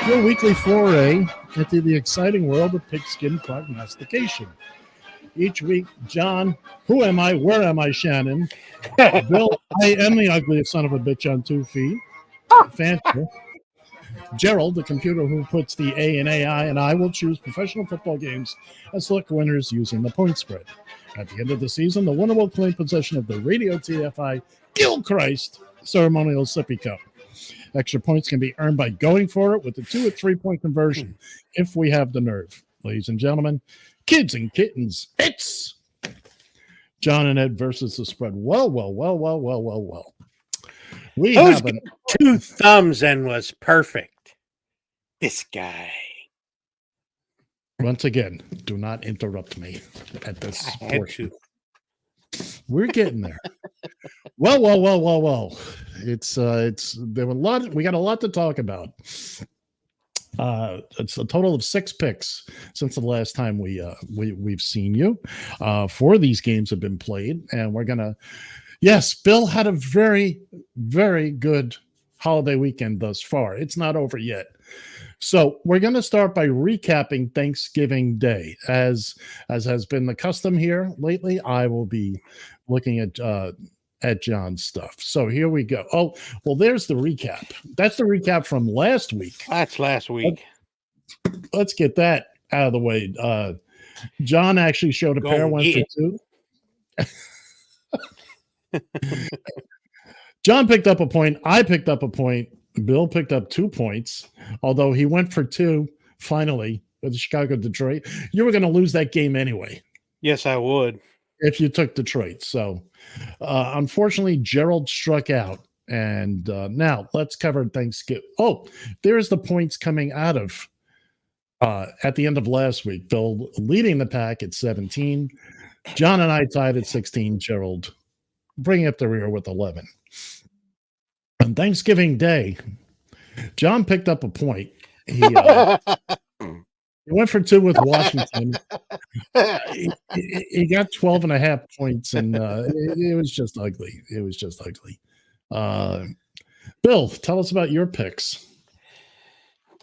Your weekly foray into the exciting world of pigskin prognostication. Each week, John, who am I? Where am I, Shannon? Bill, I am the ugliest son of a bitch on 2 feet. Fancy. Gerald, the computer who puts the A in AI, and I will choose professional football games and select winners using the point spread. At the end of the season, the winner will claim possession of the Radio TFI Gilchrist Ceremonial Sippy Cup. Extra points can be earned by going for it with a 2 or 3 point conversion if we have the nerve. Ladies and gentlemen, kids and kittens, it's John and Ed versus the spread. Well. We have 2 thumbs and was perfect. This guy. Once again, do not interrupt me at this portion. We're getting there. Well. It's there were a lot. We got a lot to talk about. It's a total of 6 picks since the last time we've seen you. 4 of these games have been played, and we're gonna. Yes, Bill had a very, very good holiday weekend thus far. It's not over yet. So we're going to start by recapping Thanksgiving Day. As has been the custom here lately, I will be looking at John's stuff. So here we go. Oh, well, there's the recap. That's the recap from last week. That's last week. Let's get that out of the way. John actually showed a pair, went for 2. John picked up a point. I picked up a point. Bill picked up 2 points, although he went for 2 finally with Chicago Detroit. You were going to lose that game anyway. Yes, I would. If you took Detroit. So unfortunately, Gerald struck out. And now let's cover Thanksgiving. Oh, there's the points coming out of at the end of last week. Bill leading the pack at 17. John and I tied at 16. Gerald bringing up the rear with 11. On Thanksgiving Day, John picked up a point. He went for 2 with Washington. He got 12 and a half points, and it was just ugly. It was just ugly. Bill, tell us about your picks.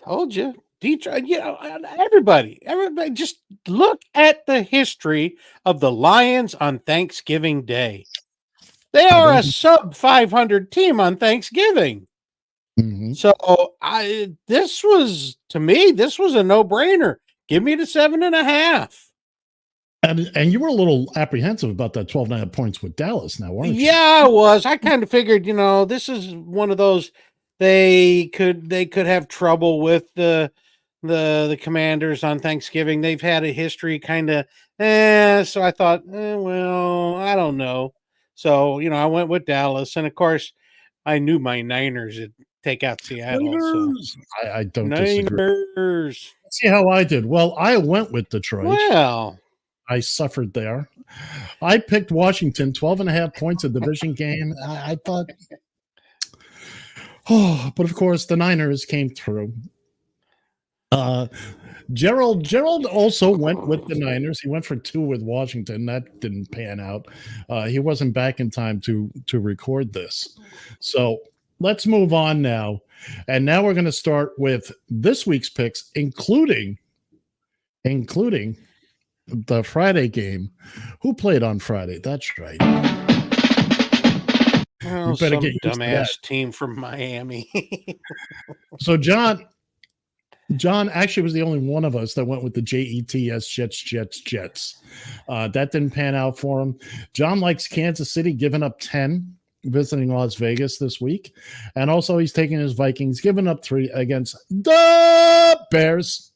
Told you. Detroit, everybody, just look at the history of the Lions on Thanksgiving Day. They are a sub 500 team on Thanksgiving. Mm-hmm. So this was a no-brainer. Give me the 7.5. And you were a little apprehensive about that 12 and a half points with Dallas now, weren't you? Yeah, I was. I kind of figured, this is one of those they could have trouble with the Commanders on Thanksgiving. They've had a history kind of so I thought, well, I don't know. So, I went with Dallas, and of course, I knew my Niners would take out Seattle. Niners. So. I don't Niners. Disagree. See how I did. Well, I went with Detroit. Well, I suffered there. I picked Washington, 12 and a half points, a division game. I thought, but of course, the Niners came through. Gerald also went with the Niners. He went for 2 with Washington. That didn't pan out. He wasn't back in time to record this. So let's move on now. And now we're going to start with this week's picks, including the Friday game. Who played on Friday? That's right. Well, some dumbass team from Miami. So, John, John actually was the only one of us that went with the Jets, Jets. That didn't pan out for him. John likes Kansas City, giving up 10, visiting Las Vegas this week. And also he's taking his Vikings, giving up 3 against the Bears.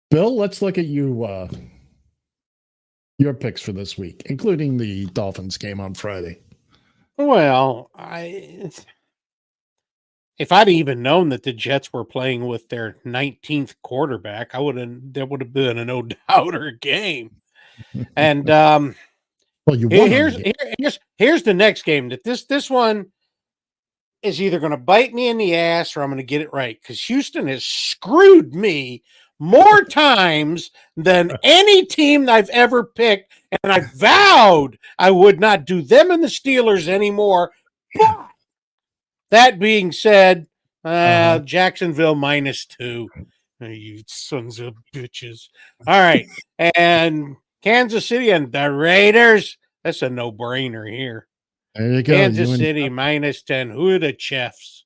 Bill, let's look at you. Your picks for this week, including the Dolphins game on Friday. Well, if I'd even known that the Jets were playing with their 19th quarterback, there would have been a no-doubter game. And well, you won. Here's the next game. That this one is either going to bite me in the ass or I'm going to get it right, because Houston has screwed me more times than any team I've ever picked, and I vowed I would not do them and the Steelers anymore. But that being said, Jacksonville -2. You sons of bitches. All right. And Kansas City and the Raiders. That's a no-brainer here. There you go. Kansas City -10. Who are the Chiefs?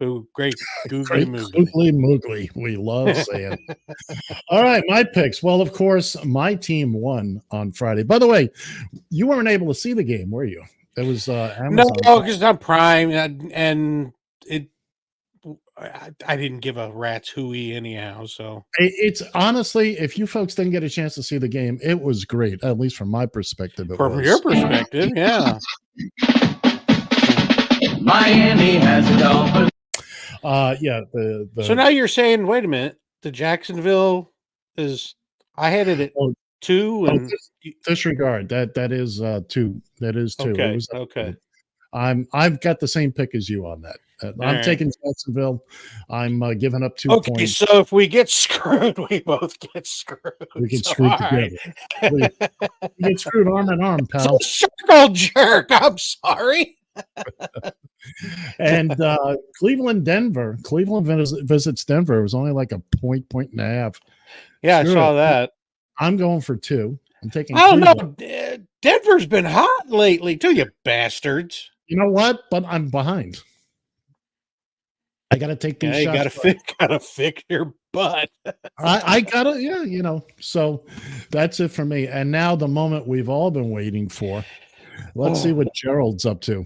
Ooh, great googly moogly. We love saying. All right, my picks. Well, of course, my team won on Friday. By the way, you weren't able to see the game, were you? It was Amazon. No, because I'm Prime, and I didn't give a rat's hooey anyhow. So it's honestly, if you folks didn't get a chance to see the game, it was great. At least from my perspective, from your perspective, yeah. Miami has a Dolphin. Yeah. So now you're saying, wait a minute, the Jacksonville is. I had it at 2, and disregard that is 2. That is 2. Okay. Okay. I've got the same pick as you on that. I'm taking Jacksonville. I'm giving up 2 okay, points. So if we get screwed, we both get screwed. We get screwed together. We get screwed arm in arm, pal. Circle jerk. I'm sorry. And Cleveland, Denver. Cleveland visits Denver. It was only like a point and a half. Yeah, sure. I saw that. I'm going for 2. I'm taking. I don't know. Denver's been hot lately too, you bastards. You know what? But I'm behind. I got to take these shots. You gotta fix your butt. I gotta, yeah, So that's it for me. And now the moment we've all been waiting for. Let's see what Gerald's up to.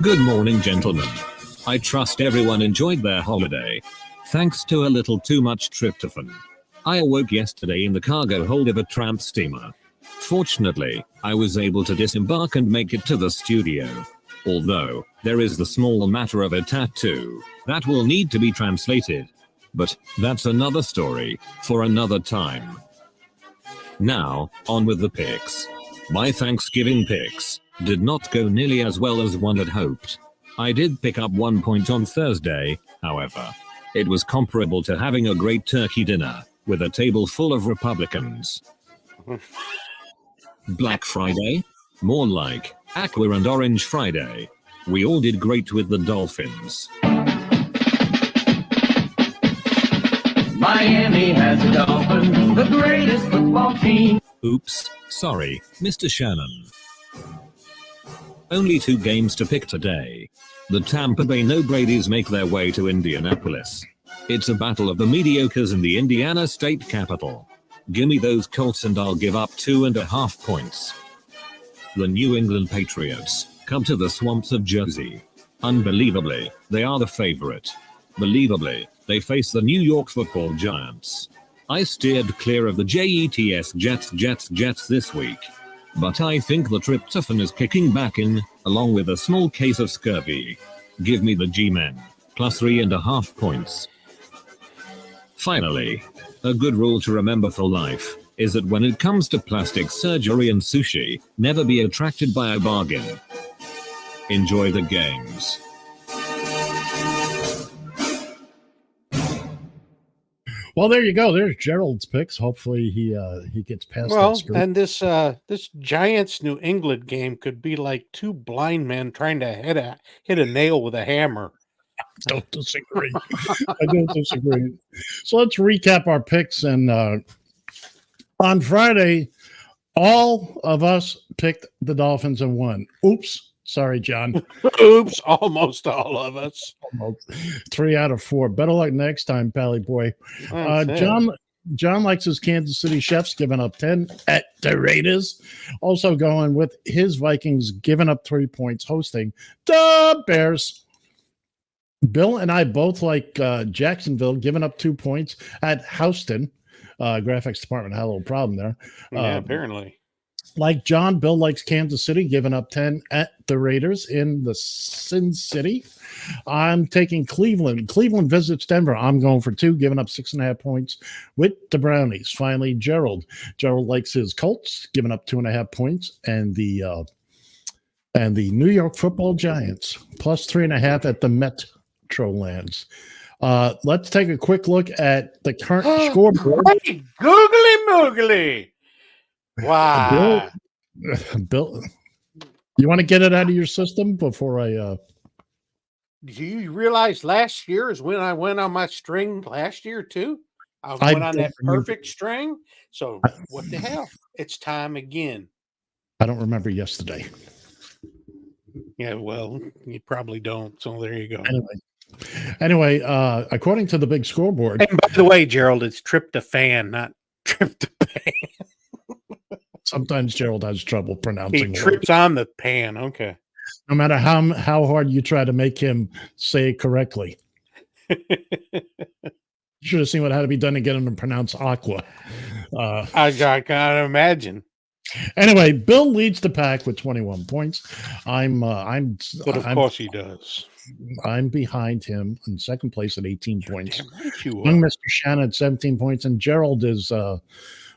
Good morning, gentlemen. I trust everyone enjoyed their holiday. Thanks to a little too much tryptophan. I awoke yesterday in the cargo hold of a tramp steamer. Fortunately, I was able to disembark and make it to the studio. Although, there is the small matter of a tattoo that will need to be translated. But that's another story for another time. Now, on with the picks. My Thanksgiving picks did not go nearly as well as one had hoped. I did pick up 1 point on Thursday, however. It was comparable to having a great turkey dinner with a table full of Republicans. Black Friday? More like Aqua and Orange Friday. We all did great with the Dolphins. Miami has a Dolphin, the greatest football team. Oops, sorry, Mr. Shannon. Only 2 games to pick today. The Tampa Bay No Brady's make their way to Indianapolis. It's a battle of the mediocres in the Indiana state capital. Gimme those Colts and I'll give up 2.5 points. The New England Patriots come to the swamps of Jersey. Unbelievably, they are the favorite. Believably, they face the New York Football Giants. I steered clear of the Jets this week. But I think the tryptophan is kicking back in, along with a small case of scurvy. Give me the G-Men, plus 3.5 points. Finally, a good rule to remember for life is that when it comes to plastic surgery and sushi, never be attracted by a bargain. Enjoy the games. Well, there you go. There's Gerald's picks. Hopefully he gets past that screen. And this Giants New England game could be like 2 blind men trying to hit a nail with a hammer. Don't disagree. I don't disagree. So let's recap our picks. And on Friday, all of us picked the Dolphins and won. Oops. Sorry, John. Oops. Almost all of us. Almost. 3 out of 4. Better luck next time, Pally boy. That's it. John likes his Kansas City Chiefs giving up 10 at the Raiders. Also going with his Vikings giving up 3 points, hosting the Bears. Bill and I both like Jacksonville giving up 2 points at Houston. Graphics department had a little problem there. Yeah, apparently. Like John, Bill likes Kansas City giving up 10 at the Raiders in the Sin City. I'm taking Cleveland. Cleveland visits Denver. I'm going for 2, giving up 6.5 points with the Brownies. Finally, Gerald. Gerald likes his Colts, giving up 2.5 points, and the New York Football Giants plus 3.5 at the Metrolands. Let's take a quick look at the current scoreboard. Hey, googly moogly. Wow. Bill, you want to get it out of your system before I Do you realize last year is when I went on my string last year too? I went on that perfect string. So what the hell? It's time again. I don't remember yesterday. Yeah, well, you probably don't. So there you go. Anyway, according to the big scoreboard. And by the way, Gerald, it's tryptophan, not tryptophan. Sometimes Gerald has trouble pronouncing He trips on the pan. Okay. No matter how hard you try to make him say it correctly. You should have seen what had to be done to get him to pronounce aqua. I can't imagine. Anyway, Bill leads the pack with 21 points. But of course he does. I'm behind him in second place at 18 points. Right you Young Mr. Shannon at 17 points, and Gerald is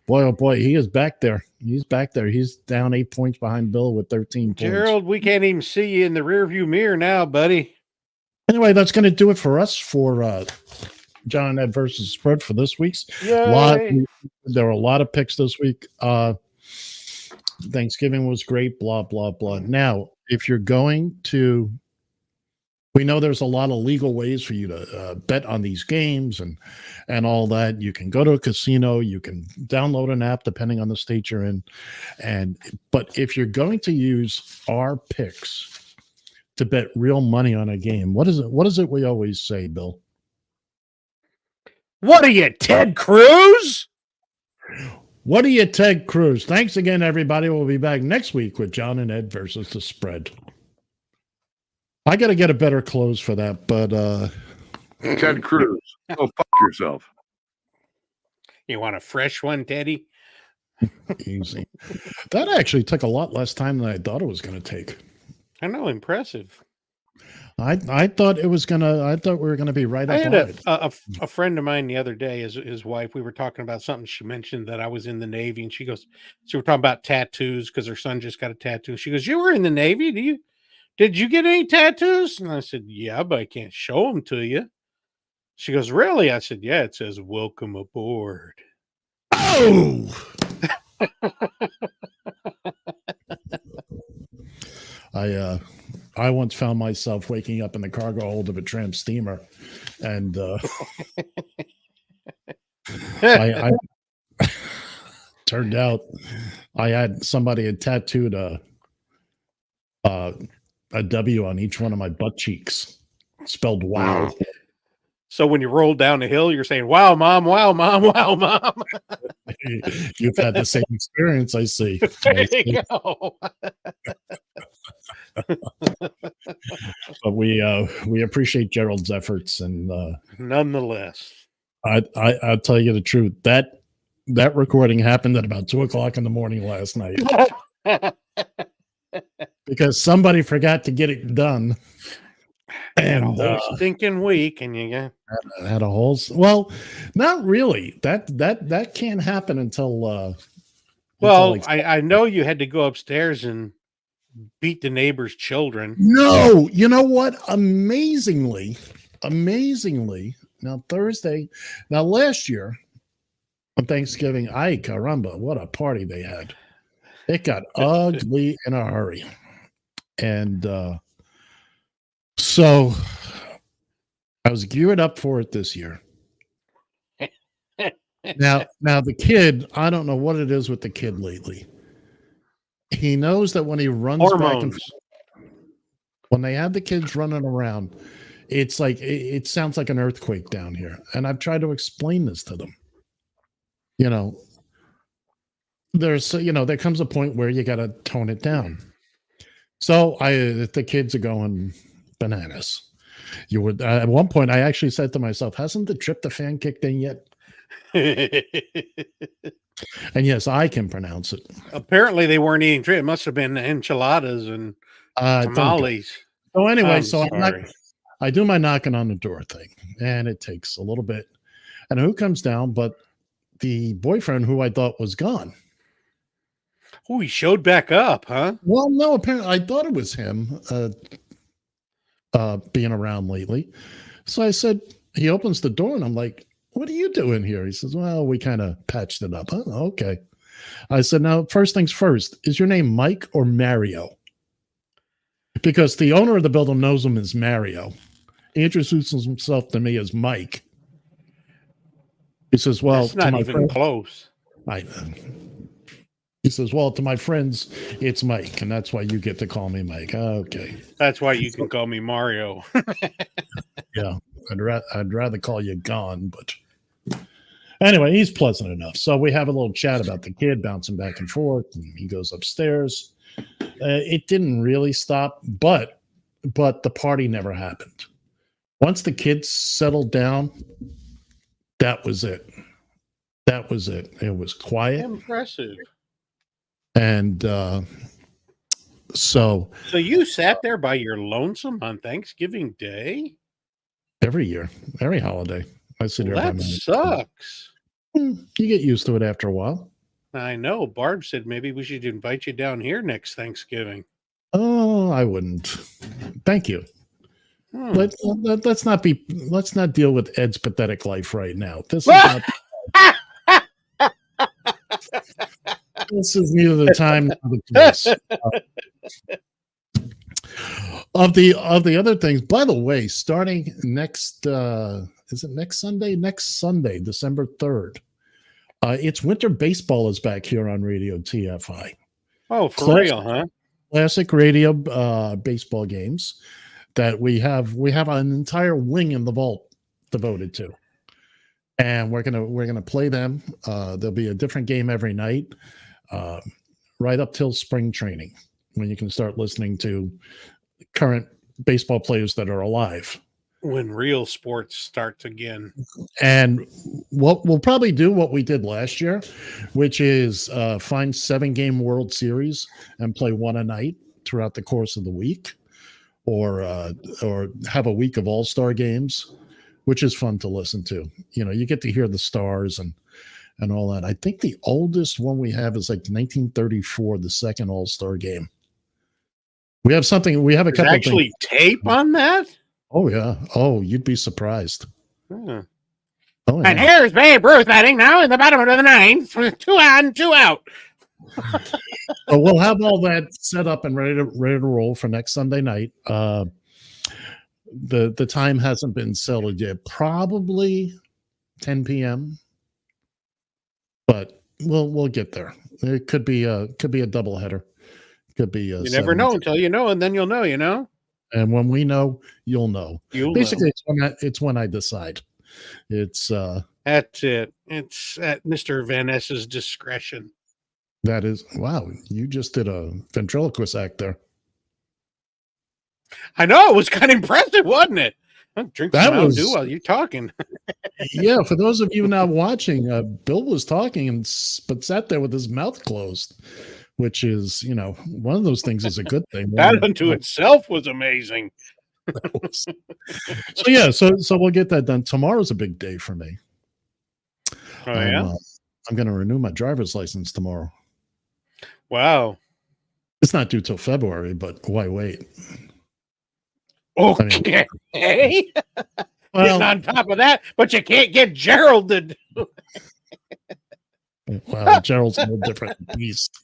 boy, oh boy, he is back there. He's back there. He's down 8 points behind Bill with 13 points. Gerald, we can't even see you in the rearview mirror now, buddy. Anyway, that's going to do it for us for John and Ed versus Spread for this week's. There were a lot of picks this week. Thanksgiving was great, blah, blah, blah. Now, if you're going to, we know there's a lot of legal ways for you to bet on these games and all that. You can go to a casino, you can download an app depending on the state you're in. But if you're going to use our picks to bet real money on a game, what is it we always say, Bill? What are you, Ted Cruz? What are you, Ted Cruz? Thanks again, everybody. We'll be back next week with John and Ed versus the Spread. I got to get a better close for that, but Ted Cruz. Go fuck yourself. You want a fresh one, Teddy? Easy. That actually took a lot less time than I thought it was going to take. I know, impressive. I thought it was gonna. I thought we were gonna be right up on it. A friend of mine the other day, his wife. We were talking about something. She mentioned that I was in the Navy, and she goes, "So we're talking about tattoos because her son just got a tattoo." She goes, "You were in the Navy? Did you get any tattoos?" And I said, "Yeah, but I can't show them to you." She goes, "Really?" I said, "Yeah, it says welcome aboard." Oh. I once found myself waking up in the cargo hold of a tramp steamer, and I turned out I had somebody had tattooed a W on each one of my butt cheeks, spelled "wow." So when you roll down the hill, you're saying, "Wow, mom! Wow, mom! Wow, mom!" You've had the same experience, I see. There you go. But we appreciate Gerald's efforts, and nonetheless, I'll tell you the truth. That recording happened at about 2:00 in the morning last night because somebody forgot to get it done. And a whole stinking week, and you had a whole. Well, not really. That can't happen until. I know you had to go upstairs and beat the neighbor's children. No, you know what? Amazingly, now Thursday, last year on Thanksgiving, ay caramba, what a party they had. It got ugly in a hurry. And so I was geared up for it this year. Now the kid, I don't know what it is with the kid lately. He knows that when he runs back and Hormones. forth, when they have the kids running around, it's like it sounds like an earthquake down here. And I've tried to explain this to them. You know, there comes a point where you got to tone it down. So the kids are going bananas. You would at one point I actually said to myself, hasn't the tryptophan kicked in yet? And yes, I can pronounce it. Apparently, they weren't eating it. Must have been enchiladas and tamales. So anyway, I'm I do my knocking on the door thing, and it takes a little bit. And who comes down but the boyfriend who I thought was gone? Oh, he showed back up, huh? Well, no, apparently I thought it was him being around lately. So I said, he opens the door and I'm like, what are you doing here? He says, well, we kind of patched it up. Huh? Okay. I said, now, first things first, is your name Mike or Mario? Because the owner of the building knows him as Mario. He introduces himself to me as Mike. He says, well, that's not even close. He says, well, to my friends, it's Mike, and that's why you get to call me Mike. Okay. That's why you can call me Mario. Yeah, I'd rather call you Gone, but anyway, he's pleasant enough. So we have a little chat about the kid bouncing back and forth, and he goes upstairs. It didn't really stop, but the party never happened. Once the kids settled down, that was it. That was it. It was quiet. Impressive. And so you sat there by your lonesome on Thanksgiving Day? Every year, every holiday. I sit there. That sucks. You get used to it after a while. I know. Barb said maybe we should invite you down here next Thanksgiving. Oh, I wouldn't. Thank you. Let's not deal with Ed's pathetic life right now. This is not. This is neither the time nor the place. Of the other things, by the way, starting next is it next Sunday? Next Sunday, December 3rd. It's winter baseball is back here on Radio TFI. Oh, for real, huh? Classic radio baseball games that we have an entire wing in the vault devoted to. And we're gonna play them. There'll be a different game every night, right up till spring training, when you can start listening to current baseball players that are alive. When real sports starts again. And what we'll probably do what we did last year, which is find 7-game World Series and play one a night throughout the course of the week, or have a week of all-star games, which is fun to listen to. You know, you get to hear the stars and all that. I think the oldest one we have is like 1934, the second all-star game. We have a couple actually tape on that? Oh, yeah. Oh, you'd be surprised. Hmm. Oh, yeah. And here's Babe Ruth batting now in the bottom of the ninth with 2 on, 2 out. So we'll have all that set up and ready to roll for next Sunday night. The time hasn't been settled yet. Probably 10 p.m. But we'll get there. It could be a doubleheader. Could be you never know until you know, and then you'll know, you know. And when we know, you'll know. Basically, it's when I decide. It's that's it. It's at Mr. Van Ness's discretion. That is, wow, you just did a ventriloquist act there. I know, it was kind of impressive, wasn't it? I'll drink some Mountain Dew while you're talking. Yeah, for those of you not watching, Bill was talking but sat there with his mouth closed, which is, one of those things is a good thing. That unto itself was amazing. So we'll get that done. Tomorrow's a big day for me. Oh, yeah? I'm going to renew my driver's license tomorrow. Wow. It's not due till February, but why wait? Okay. Getting on top of that, but you can't get Gerald to do it. Well, Gerald's a little different beast.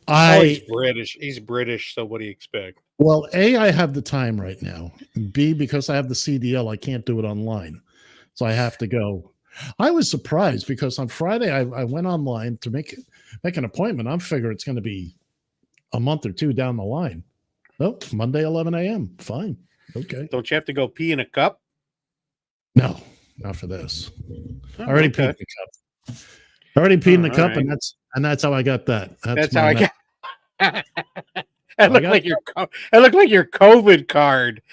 He's British. He's British, so what do you expect? Well, A, I have the time right now. B, because I have the CDL, I can't do it online. So I have to go. I was surprised because on Friday I went online to make an appointment. I'm figuring it's going to be a month or two down the line. Nope, Monday, 11 a.m. Fine. Okay. Don't you have to go pee in a cup? No, not for this. Oh, I already peed in the cup. I already peed in the cup, right. and that's how I got that. That's how I got. That looked like your COVID card.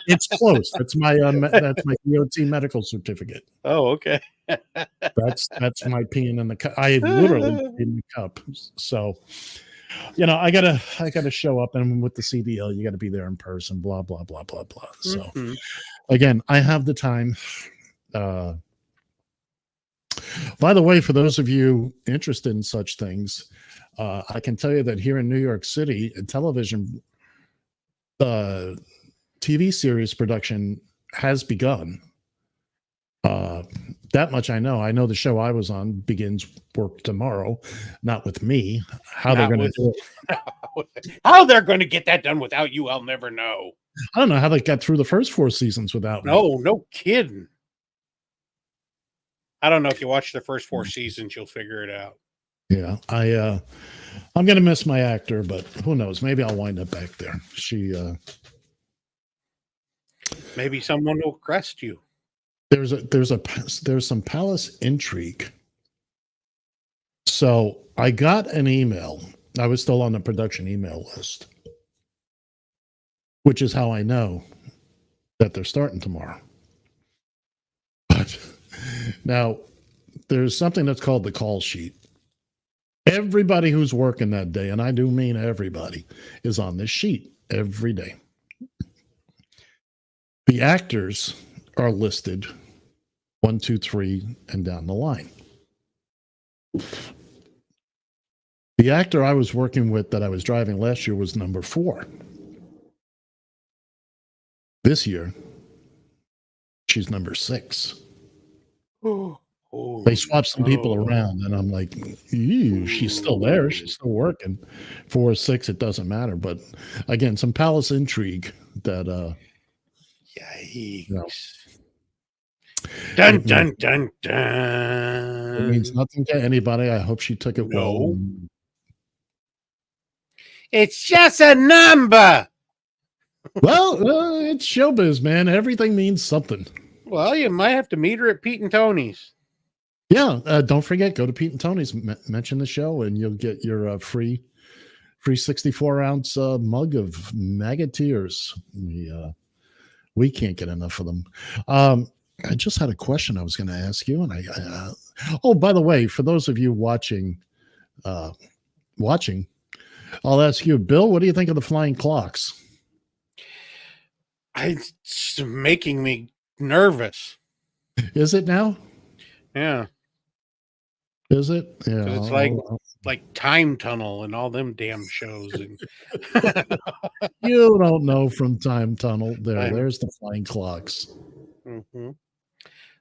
It's close. That's my DOT medical certificate. Oh, okay. That's my peeing in the cup. I literally peed in the cup. So, I gotta show up, and with the CDL, you got to be there in person. Blah blah blah blah blah. So, again, I have the time. By the way, for those of you interested in such things, I can tell you that here in New York City, television TV series production has begun. That much I know. I know the show I was on begins work tomorrow, not with me. How they're going to do it? How they're going to get that done without you, I'll never know. I don't know how they got through the first 4 seasons without me. No kidding. I don't know if you watch the first 4 seasons, you'll figure it out. Yeah, I'm going to miss my actor, but who knows? Maybe I'll wind up back there. Maybe someone will crest you. There's some palace intrigue. So I got an email. I was still on the production email list, which is how I know that they're starting tomorrow. But now there's something that's called the call sheet. Everybody who's working that day, and I do mean everybody, is on this sheet every day. The actors are listed 1, 2, 3, and down the line. The actor I was working with that I was driving last year was number 4. This year, she's number 6. They swapped some people around, and I'm like, ew, she's still there. She's still working. 4 or 6, it doesn't matter. But again, some palace intrigue that yikes. Dun dun dun dun. It means nothing to anybody. I hope she took it well. It's just a number. Well, it's showbiz, man. Everything means something. Well, you might have to meet her at Pete and Tony's. Yeah, don't forget, go to Pete and Tony's, mention the show, and you'll get your free 64-ounce mug of Magateers. We can't get enough of them. I just had a question I was going to ask you, and oh, by the way, for those of you watching, I'll ask you, Bill, what do you think of the flying clocks? It's making me nervous. Is it now? Yeah. Is it? Yeah. It's like Time Tunnel and all them damn shows. And you don't know from Time Tunnel. There's the flying clocks. Mm-hmm.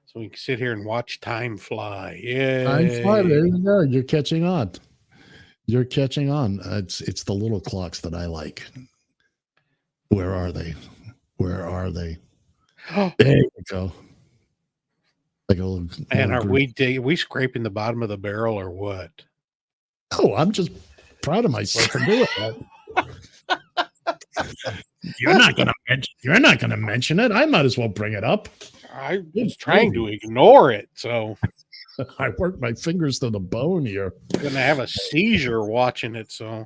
So we can sit here and watch time fly. Yeah. Time fly. There you go. You're catching on. It's the little clocks that I like. Where are they? There you go. And are we scraping the bottom of the barrel or what? Oh, I'm just proud of myself for doing that. You're not gonna mention it. I might as well bring it up. I was trying to ignore it, so I worked my fingers to the bone here. I'm gonna have a seizure watching it, so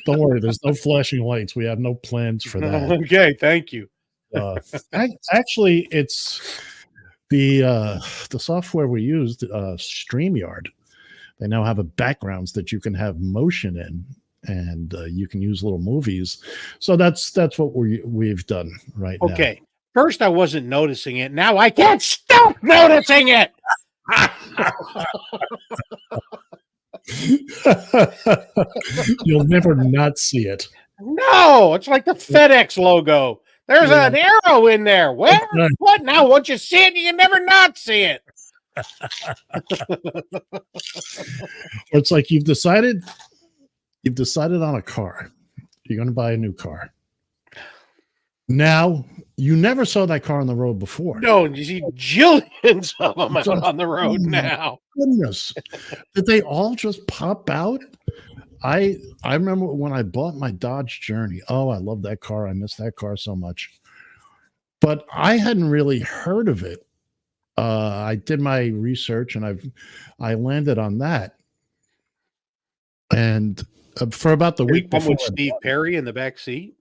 don't worry, there's no flashing lights. We have no plans for that. Okay, thank you. Actually, it's the software we used, StreamYard. They now have backgrounds that you can have motion in, and you can use little movies. So that's what we've done right now. Okay. First, I wasn't noticing it. Now I can't stop noticing it. You'll never not see it. No, it's like the FedEx logo. There's an arrow in there. Where? What now? Once you see it, you can never not see it. It's like you've decided on a car. You're going to buy a new car. Now, you never saw that car on the road before. No, you see jillions of them out on the road now. Goodness. Did they all just pop out? I remember when I bought my Dodge Journey. Oh, I love that car. I miss that car so much. But I hadn't really heard of it. I did my research and I landed on that. And for about the week before, with Steve Perry in the back seat.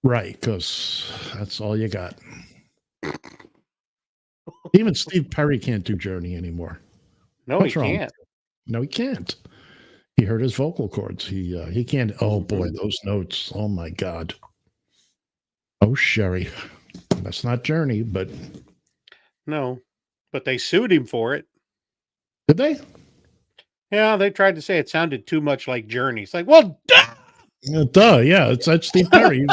Right, because that's all you got. Even Steve Perry can't do Journey anymore. No, What's he wrong? can't. No, he can't. He hurt his vocal cords. He can't. Oh boy, those notes. Oh my God. Oh Sherry, that's not Journey, but no, but they sued him for it. Did they? Yeah, they tried to say it sounded too much like Journey. It's like, well, duh! Yeah, that's Steve Perry.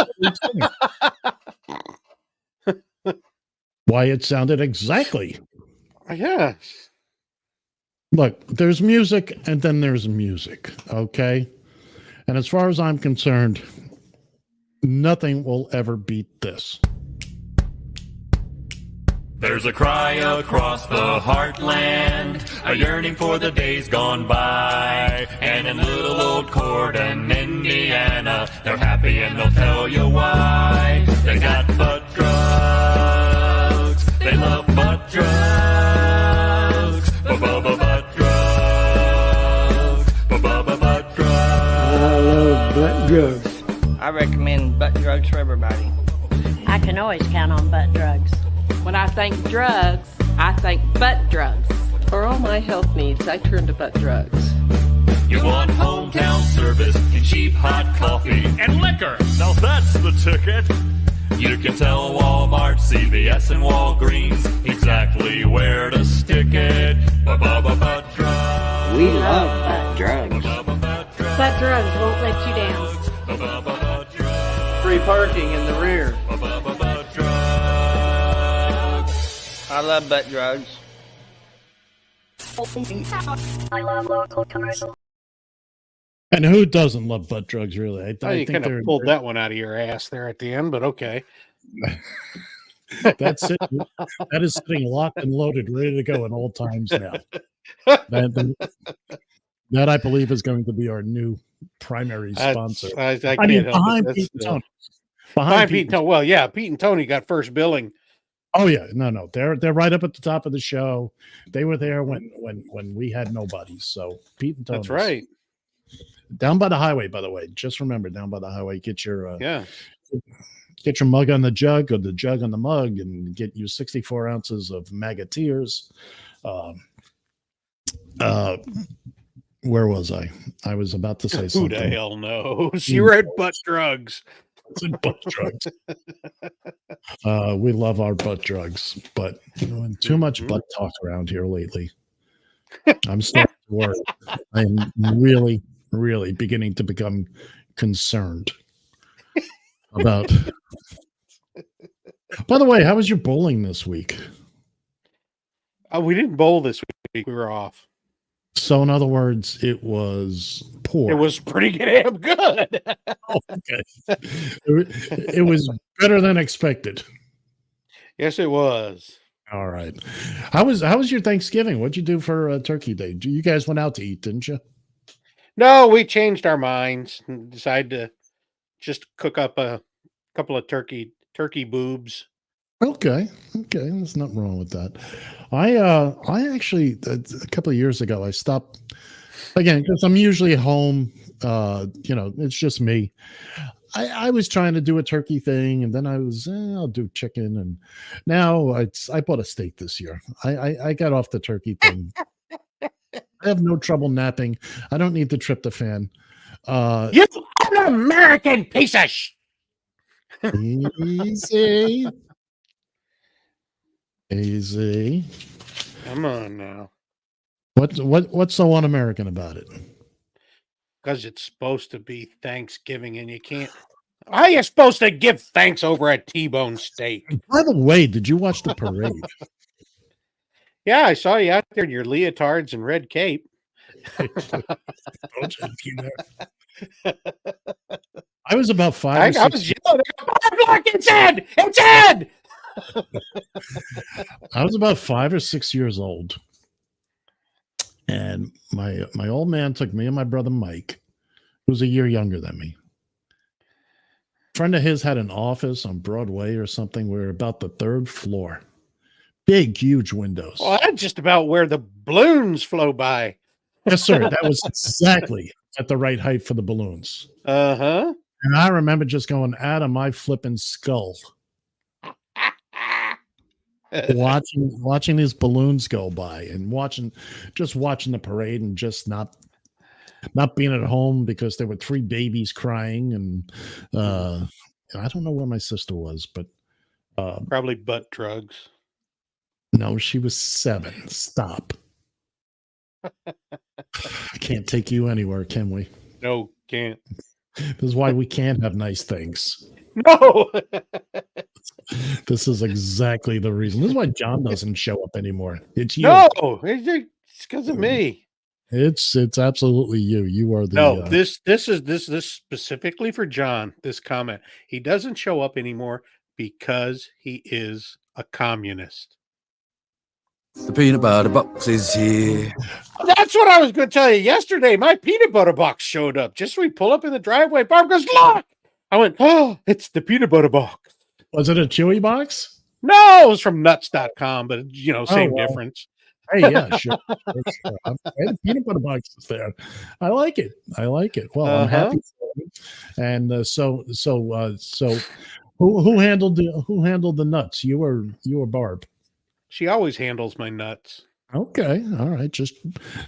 Why it sounded exactly. Yes. Look, there's music and then there's music, okay? And as far as I'm concerned, nothing will ever beat this. There's a cry across the heartland, a yearning for the days gone by. And in little old Corden, Indiana, they're happy and they'll tell you why. They got butt drugs, they love butt drugs, butt drugs, butt drugs. I love butt drugs. I recommend butt drugs for everybody. I can always count on butt drugs. When I think drugs, I think butt drugs. For all my health needs, I turn to butt drugs. You want hometown service and cheap hot coffee and liquor. Now that's the ticket. You can tell Walmart, CVS, and Walgreens exactly where to stick it. Butt drugs. We love butt drugs. Butt drugs won't let you down. Free parking in the rear. I love butt drugs. I love local commercial. And who doesn't love butt drugs, really? I You think kind of pulled that one out of your ass there at the end, but okay. That's it. That is sitting locked and loaded, ready to go in all times now. That I believe is going to be our new primary sponsor. I can't help behind it. Pete and Tony. Behind Pete and Tony. Well, yeah, Pete and Tony got first billing. Oh yeah, no, they're right up at the top of the show. They were there when we had nobody. So Pete and Tony. That's right. Down by the highway, by the way. Just remember, down by the highway, get your get your mug on the jug or the jug on the mug, and get you 64 ounces of Magateers. Where was I? I was about to say something. Who the hell knows? You were at butt drugs. Butt drugs. We love our butt drugs, but too much butt talk around here lately. I'm starting to worry. I'm really, really beginning to become concerned about. By the way, how was your bowling this week? We didn't bowl this week. We were off. So, in other words, it was poor. It was pretty damn good. Oh, okay. It was better than expected. Yes, it was. All right. How was your Thanksgiving? What'd you do for Turkey Day? You guys went out to eat, didn't you? No, we changed our minds and decided to just cook up a couple of turkey boobs. Okay. There's nothing wrong with that. I actually a couple of years ago I stopped again because I'm usually at home. It's just me. I was trying to do a turkey thing, and then I was I'll do chicken, and now I bought a steak this year. I got off the turkey thing. I have no trouble napping. I don't need the tryptophan. You're an American piece of Easy. Come on now. What's so un-American about it? Because it's supposed to be Thanksgiving, and you can't. How are you supposed to give thanks over a T-bone steak? By the way, did you watch the parade? Yeah, I saw you out there in your leotards and red cape. was about 5 I or 6. was yelling, "Block, it's Ed! It's Ed!" I was about 5 or 6 years old, and my old man took me and my brother Mike, who was a year younger than me. A friend of his had an office on Broadway or something. We were about the 3rd floor. Big, huge windows. Well, that's just about where the balloons flow by. Yes, sir. That was exactly at the right height for the balloons. Uh-huh. And I remember just going out of my flipping skull, watching these balloons go by and watching the parade and just not being at home because there were 3 babies crying and I don't know where my sister was, but probably butt drugs. No, she was 7. Stop. I can't take you anywhere, can we? No, can't. This is why we can't have nice things. No. This is exactly the reason. This is why John doesn't show up anymore. It's you. No, it's because of me. It's absolutely you. You are the No. This is specifically for John. This comment. He doesn't show up anymore because he is a communist. The peanut butter box is here. That's what I was going to tell you yesterday. My peanut butter box showed up. Just we pull up in the driveway. Barb goes, "Look!" I went, "Oh, it's the peanut butter box." Was it a Chewy box? No, it was from nuts.com, but same difference. Hey, yeah, sure. The peanut butter box is there. I like it. Well, I'm happy for you. And so who handled the nuts? You or Barb? She always handles my nuts. Okay, all right. Just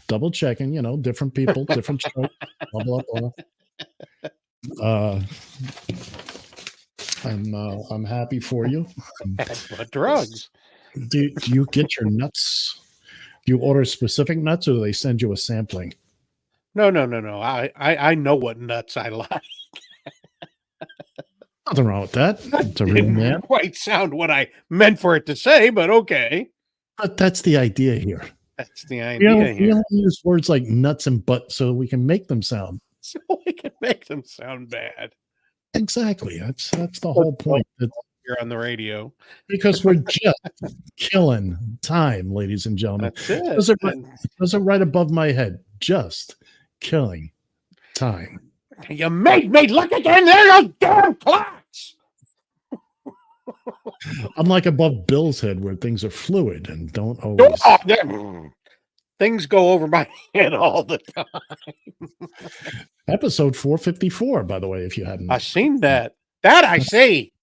double checking. Different people, different show. Blah blah blah. I'm happy for you. But drugs. Do you get your nuts? Do you order specific nuts, or do they send you a sampling? No. I know what nuts I like. Nothing wrong with that. It's a real Didn't man. quite sound what I meant for it to say, but okay. But that's the idea here. That's the idea We here. don't use words like nuts and butt so we can make them sound. So we can make them sound bad. Exactly. That's the whole point. You're on the radio. Because we're just killing time, ladies and gentlemen. That's it. Those are right above my head. Just killing time. You made me look again. There, those damn clocks. I'm like above Bill's head where things are fluid and don't always. Things go over my head all the time. Episode 454, by the way, if you hadn't. I seen that. That I see.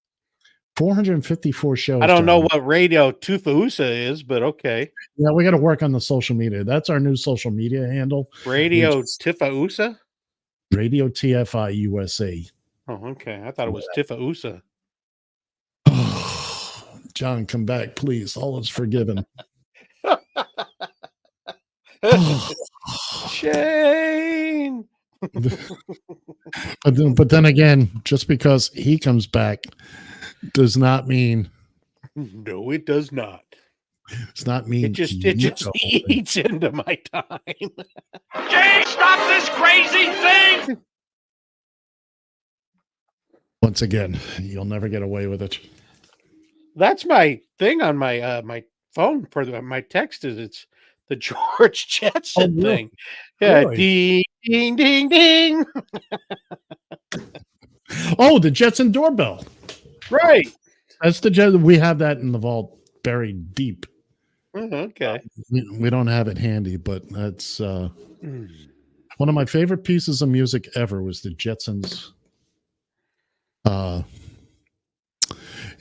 454 shows. I don't know John. what Radio Tufausa is, but okay. Yeah, we got to work on the social media. That's our new social media handle. Radio Tufausa? Radio TFI USA. Oh, okay. I thought it was Tufausa. John, come back, please. All is forgiven. Shane. But then again, just because he comes back does not mean. No, it does not. It's not mean. It just eats into my time. Jay, stop this crazy thing! Once again, you'll never get away with it. That's my thing on my my phone for my text is it's the George Jetson thing. Yeah, Really? ding, ding, ding, ding. Oh, the Jetson doorbell. Right. That's the Jetson. We have that in the vault buried deep. Okay. We don't have it handy, but that's one of my favorite pieces of music ever was the Jetsons.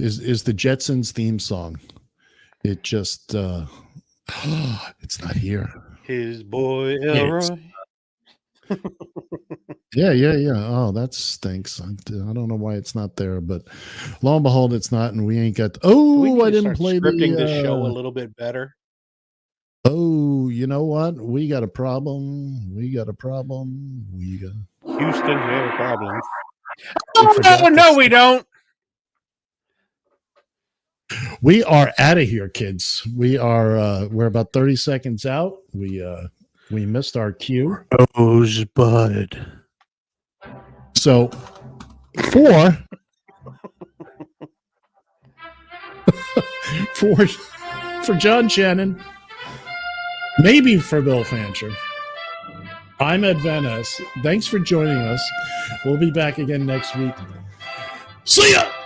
Is the Jetsons theme song. It just it's not here. His boy Elroy. Yeah. Oh, that stinks. I don't know why it's not there, but lo and behold, it's not, and we ain't got. Oh, I didn't play scripting the this show a little bit better. Oh, you know what? We got a problem. We got Houston, we have a problem. Oh, no, we don't. We are out of here, kids. We are. We're about 30 seconds out. We missed our cue. Rosebud. So For John Shannon, maybe for Bill Fancher, I'm Ed Van Ness. Thanks for joining us. We'll be back again next week. See ya!